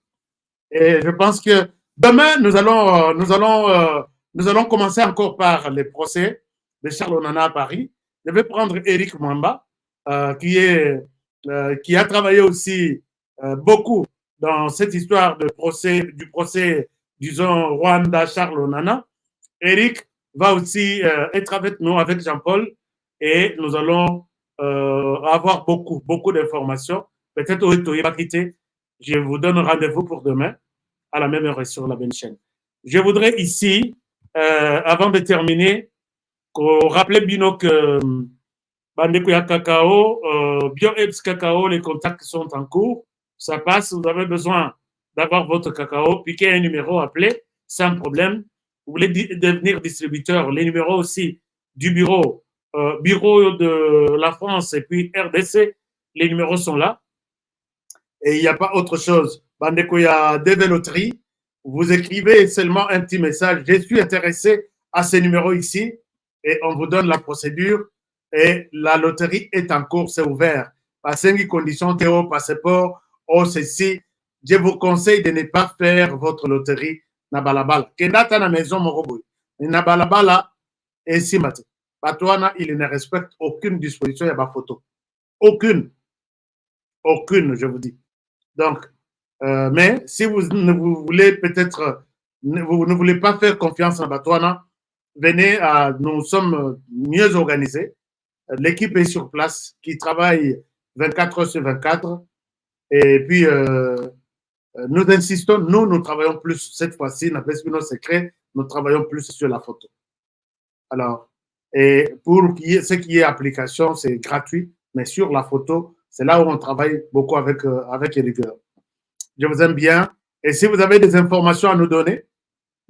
Et je pense que demain, nous allons commencer encore par les procès de Charles Onana à Paris. Je vais prendre Eric Mwamba, qui a travaillé aussi beaucoup dans cette histoire du procès, disons, Rwanda-Charles Onana. Eric va aussi être avec nous, avec Jean-Paul, et nous allons avoir beaucoup d'informations. Peut-être au va quitter. Je vous donne rendez-vous pour demain à la même heure sur la même chaîne. Je voudrais ici, avant de terminer, rappeler Bino que Bandekuya Cacao, BioEps Cacao, les contacts sont en cours. Ça passe, vous avez besoin d'avoir votre cacao, piquez un numéro, appelez, sans problème. Vous voulez devenir distributeur, les numéros aussi du bureau de la France et puis RDC, les numéros sont là. Et il n'y a pas autre chose. Bandekuya Déveloterie, vous écrivez seulement un petit message. Je suis intéressé à ces numéros ici et on vous donne la procédure et la loterie est en cours, c'est ouvert. Par 5 conditions, Théo, passeport, ceci. Je vous conseille de ne pas faire votre loterie Nabalabala. Kendata na maison Moroboy. Nabalabala et Simate. Batouana, il ne respecte aucune disposition, il n'y a pas photo. Aucune, je vous dis. Donc, mais si vous voulez peut-être, vous ne voulez pas faire confiance à Batouana, venez nous sommes mieux organisés. L'équipe est sur place, qui travaille 24 heures sur 24. Et puis, nous insistons, nous travaillons plus cette fois-ci, n'a pas nos secrets, nous travaillons plus sur la photo. Alors, et pour ce qui est application, c'est gratuit, mais sur la photo, c'est là où on travaille beaucoup avec rigueur. Je vous aime bien. Et si vous avez des informations à nous donner,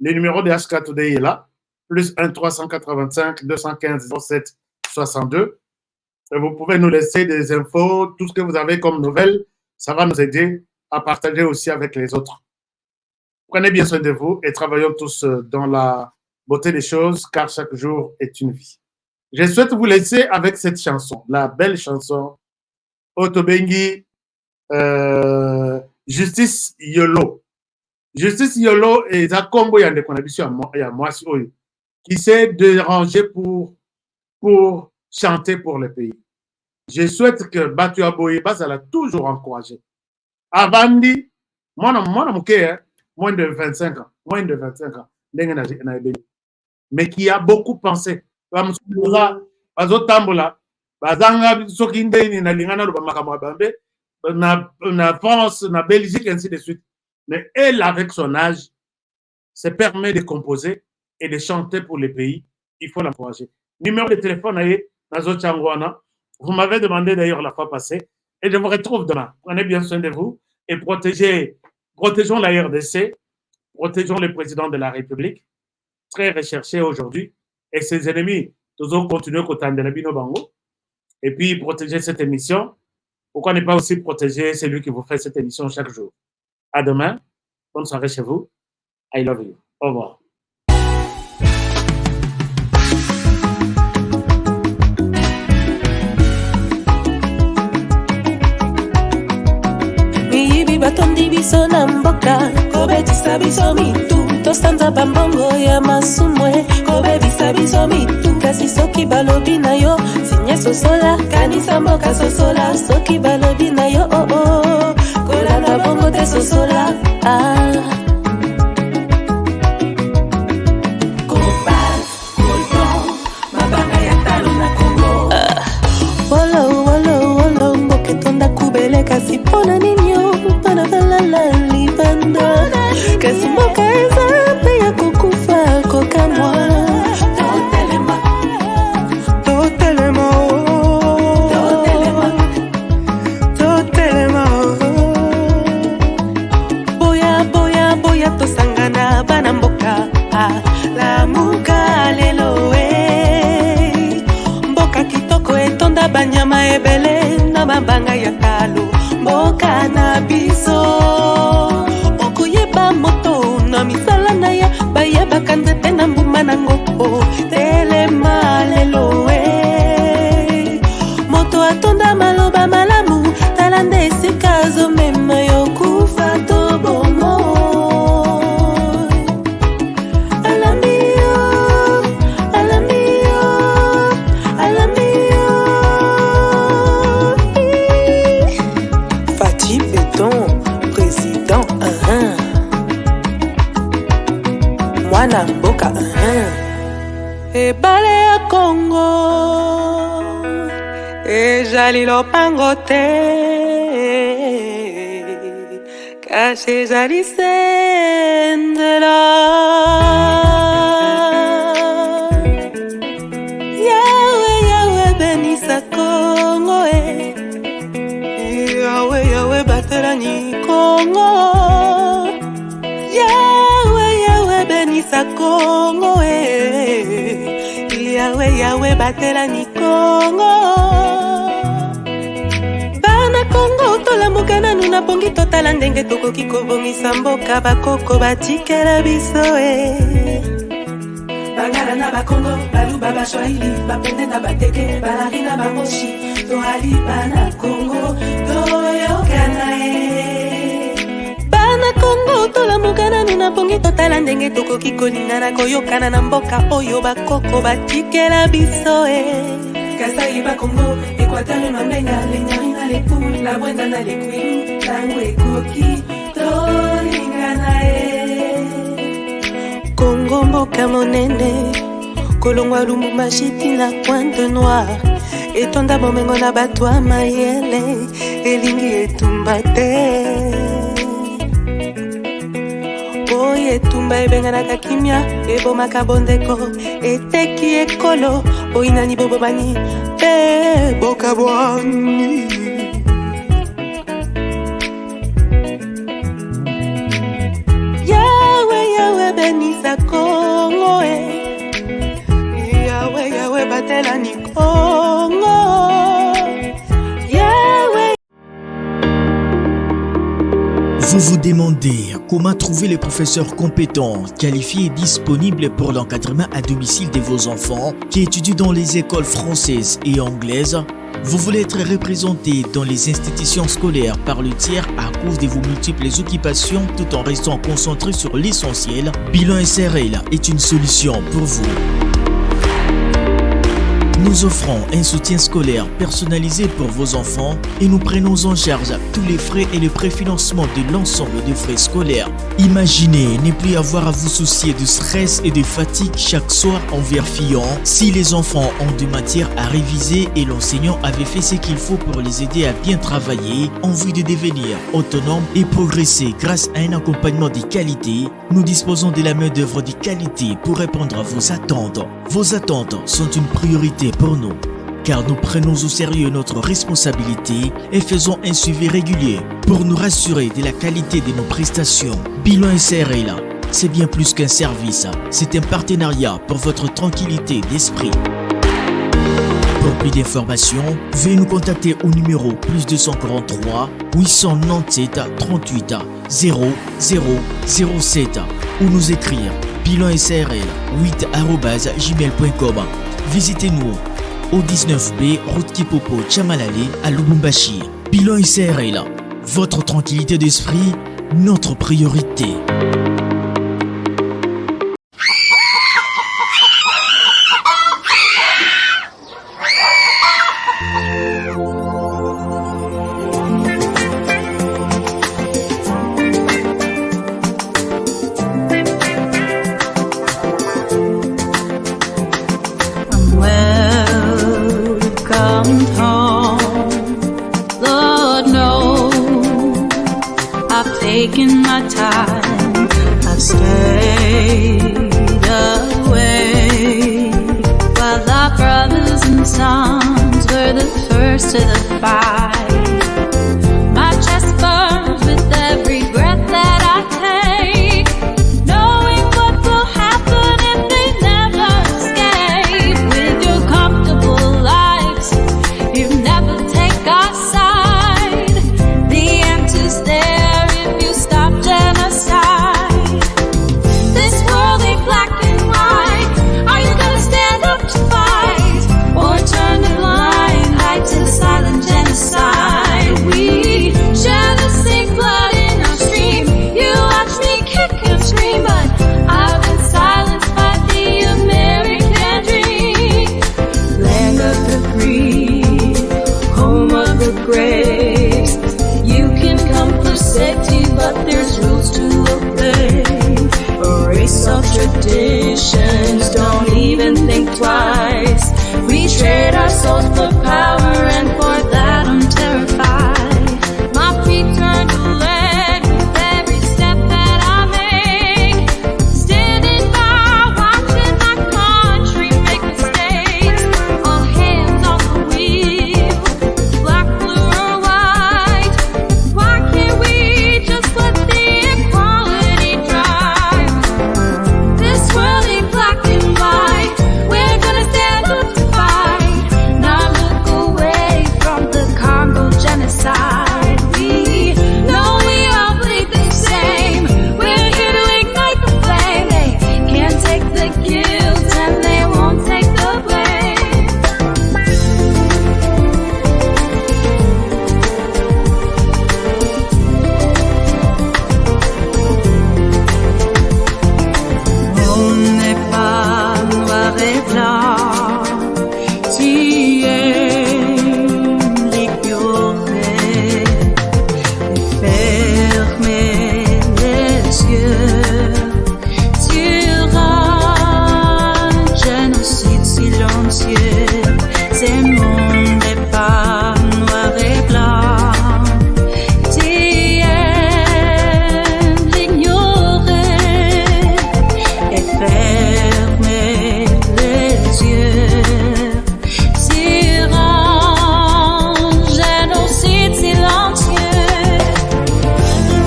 le numéro de HK Today est là, plus 1 385 215 07 62. Et vous pouvez nous laisser des infos, tout ce que vous avez comme nouvelles, ça va nous aider à partager aussi avec les autres. Prenez bien soin de vous et travaillons tous dans la beauté des choses, car chaque jour est une vie. Je souhaite vous laisser avec cette chanson, la belle chanson Otobengi Justice Yolo. Justice Yolo est un combo qui s'est dérangé pour chanter pour le pays. Je souhaite que Batu Aboyeba l'a toujours encouragé. Avandi, moins de 25 ans, mais qui a beaucoup pensé. Na France, na Belgique, ainsi de suite. Mais elle, avec son âge, se permet de composer et de chanter pour le pays. Il faut l'encourager. Numéro de téléphone, vous m'avez demandé d'ailleurs la fois passée, et je vous retrouve demain. Prenez bien soin de vous et protégeons la RDC, protégeons le président de la République, très recherché aujourd'hui, et ses ennemis, toujours continuer à Bino Bango, et puis protéger cette émission. Pourquoi ne pas aussi protéger celui qui vous fait cette émission chaque jour? À demain. Bonne soirée chez vous. I love you. Au revoir. Batondi biso na mboka kobetisa biso mitu tosanza bambongo ya masumwe kobebisa biso mitu kasi soki balobi na yo sinye sosola kanisa mboka sosola soki balobi na yo kolanda bongo te sosola mabanga ya talo na Kongo wolo mboke tonda kubele kasi pona nini libanda kasi mboka eza pe ya kokufa kokamwa totelema bana mboka ebale ya Congo ezali lopango te kasi ezali sendela Yawe benisa Congo Yawe batela ni Congo Yawe benisa Congo Yawe batela ni Congo Bana Congo tolamuka nanu na pongi totala ndenge tokoki kobongisa mboka bakoko batikela biso Bangala na bakongo, baluba bashwahili, bapende na bateke, balari na bamoshi, toali bana Congo, toyokana Bana Congo, tolamuka nanu na pongi totala ndenge tokoki kolingana koyokana na mboka oyo bakoko batikela biso Kasai ba Congo, Equateur na Mbenga, Lenyari na Lepu, la Bwenda na Lekwilu, tango ekoki, tolingana Congo mboka monene kolongwa Lumumba shiti na Pointe Noire etonda bomengo na bato ya mayele elingi etumba te oyo etumba ebenganaka kimia ebomaka bondeko eteki ekolo oyinani bobomani mpe bokabwani Yawe benisa Congo Yawe batela ni Congo Yawe Vous vous demandez comment trouver les professeurs compétents, qualifiés et disponibles pour l'encadrement à domicile de vos enfants qui étudient dans les écoles françaises et anglaises. Vous voulez être représenté dans les institutions scolaires par le tiers à cause de vos multiples occupations tout en restant concentré sur l'essentiel. Bilan SRL est une solution pour vous. Nous offrons un soutien scolaire personnalisé pour vos enfants et nous prenons en charge tous les frais et le préfinancement de l'ensemble des frais scolaires. Imaginez ne plus avoir à vous soucier de stress et de fatigue chaque soir en vérifiant si les enfants ont des matières à réviser et l'enseignant avait fait ce qu'il faut pour les aider à bien travailler en vue de devenir autonomes et progresser grâce à un accompagnement de qualité. Nous disposons de la main-d'œuvre de qualité pour répondre à vos attentes. Vos attentes sont une priorité pour nous, car nous prenons au sérieux notre responsabilité et faisons un suivi régulier pour nous rassurer de la qualité de nos prestations. Bilan SRL, c'est bien plus qu'un service, c'est un partenariat pour votre tranquillité d'esprit. Pour plus d'informations, veuillez nous contacter au numéro +243 897 38 0007 ou nous écrire bilansrl8@gmail.com. Visitez-nous au 19B route Kipopo Tchamalale à Lubumbashi. Bilan SRL, votre tranquillité d'esprit, notre priorité. Taking my time, I've stayed away while our brothers and sons were the first to the fight. My chest burns with every breath that I take, knowing what will happen if they never escape. With your comfortable lives, you never take our side. The answer's there. You can come for safety, but there's rules to obey. Erase all tradition. twice. We trade our souls for power, and for that I'm terrified. My feet turn to lead with every step that I make. Standing by, watching my country make mistakes. All hands on the wheel, black, blue, or white. Why can't we just let the equality drive? This world ain't black and white. We're gonna stand up to fight. Now look away from the Congo genocide. We know we all bleed the same. We're here to ignite the flame. They can't take the guilt and they won't take the blame. On n'est pas noir et blanc, tu es l'ignoré. Fermez les yeux sur un génocide silencieux. Ce monde n'est pas noir et blanc, tu es l'ignoré. Et fermez les yeux sur un génocide silencieux.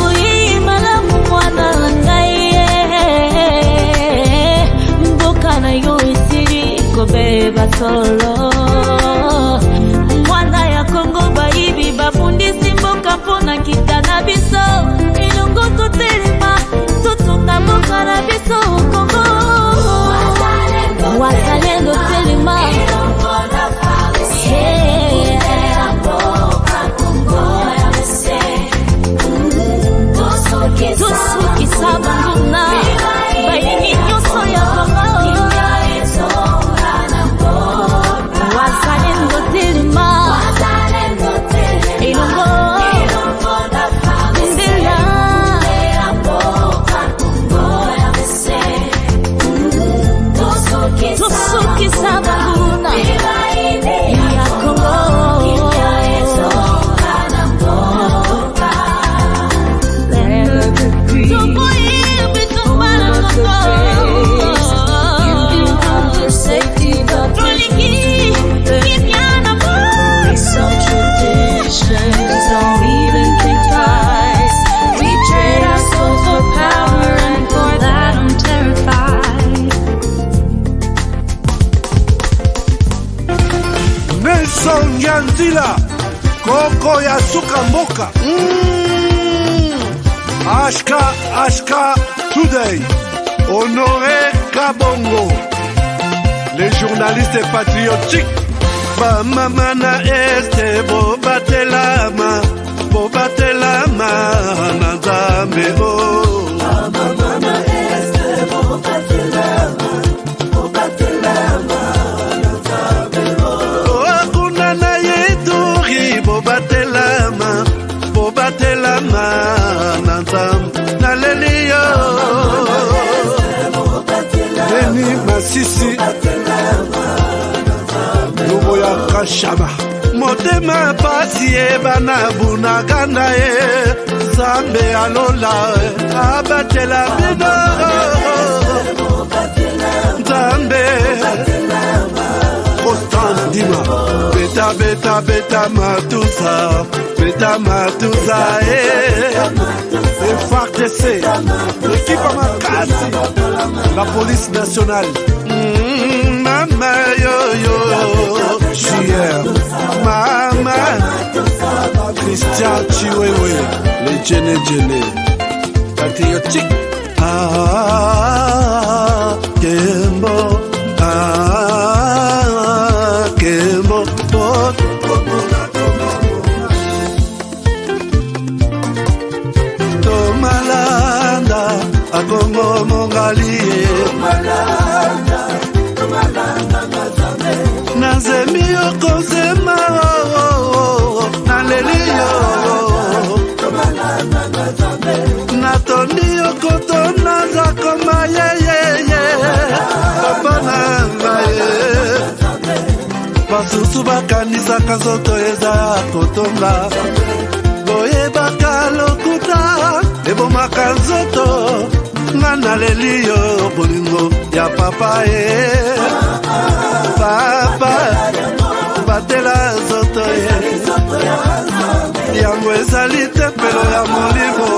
Oui, madame, mwana ngai, mboka na yo esili kobeba solo. Mwana ya Kongo baibi bafundisi mboka mpona kita na biso. Ilungu totelema totonga mboka na biso Kongo. Wazalendo telema. Tusuki sabanguna bayini nyuso ya Kongo. Wazalendo telema. Ilungo Ndela. Tusuki sabanguna ya Kongo. Nelson Nyanzila, Koko ya suka mboka. Ashka Today, Honoré Kabongo, les journalistes patriotiques. Bamamana este bobatelama na Nzambe o. Bamamana este bobatelama na Nzambe o. Akuna na yeduri bobatelama na Nzambe na lelio. Beni Masisi Lubo ya Kashama Motema pasi bana bunagana Zambe alola abatela bidoro Zambe Constant Dima Beta matusa FARDC l'équipe Makasi la police nationale Mama yo Chier Mama Christian Chiwewe les Djene patriotique Kembo Kembo Tomalanda Akongo Mongali Nazemi okozema Nalelio Natoni okotona Zakoma Papa Nanga basusu bakanisaka nzoto eza ya kotonga boyebaka lokuta ebomaka nzoto nga naleli yo bolingo ya papa ye papa batela nzoto ye yango ezali tempelo ya molimo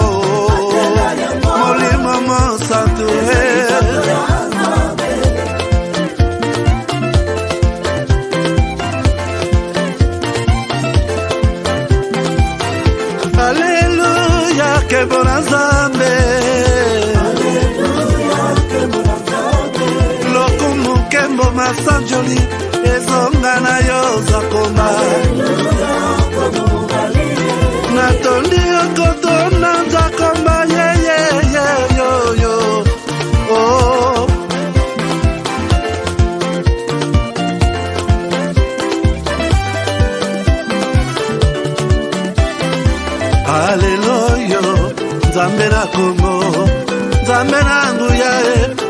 molimo mosantu ye Alléluia, que bon ensemble. Lokumu kembo masanjoli, ezonga na yo zakoma. Natondi okoto na zakoma, ye ye ye yo yo. Oh. Haleluya, Nzambe na Kongo, Nzambe na nguya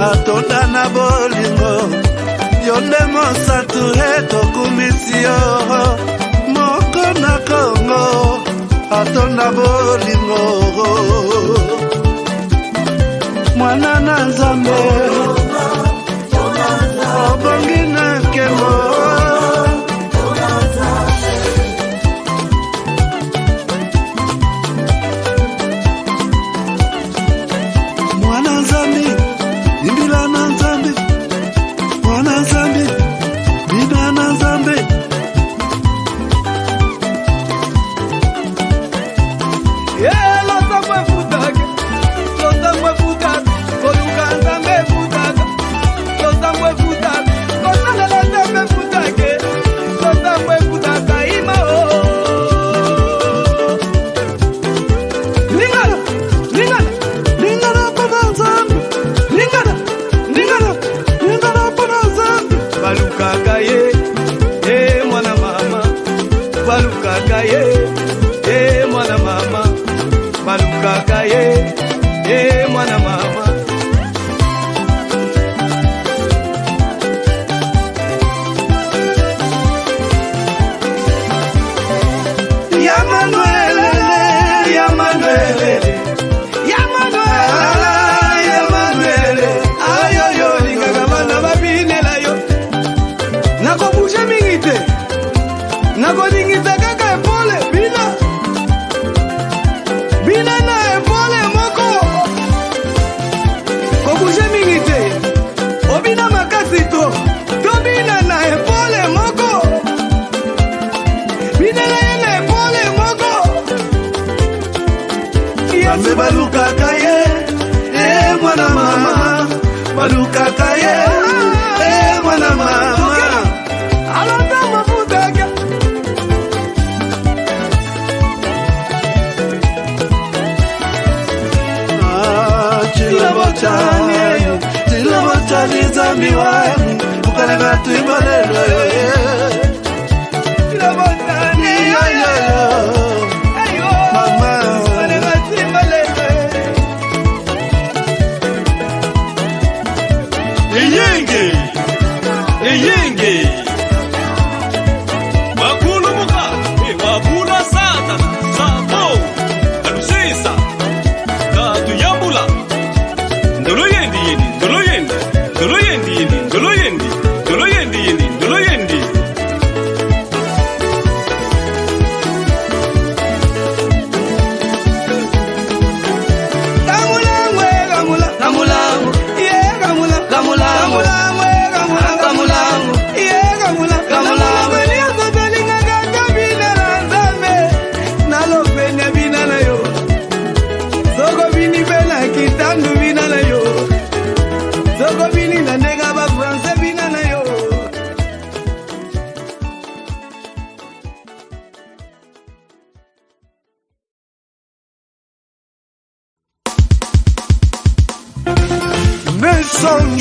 atonda na bolingo, yonde mosatu tokumisi yo, moko na Kongo, atonda bolingo, mwana na Nzambe, obongi na kemo. Nelson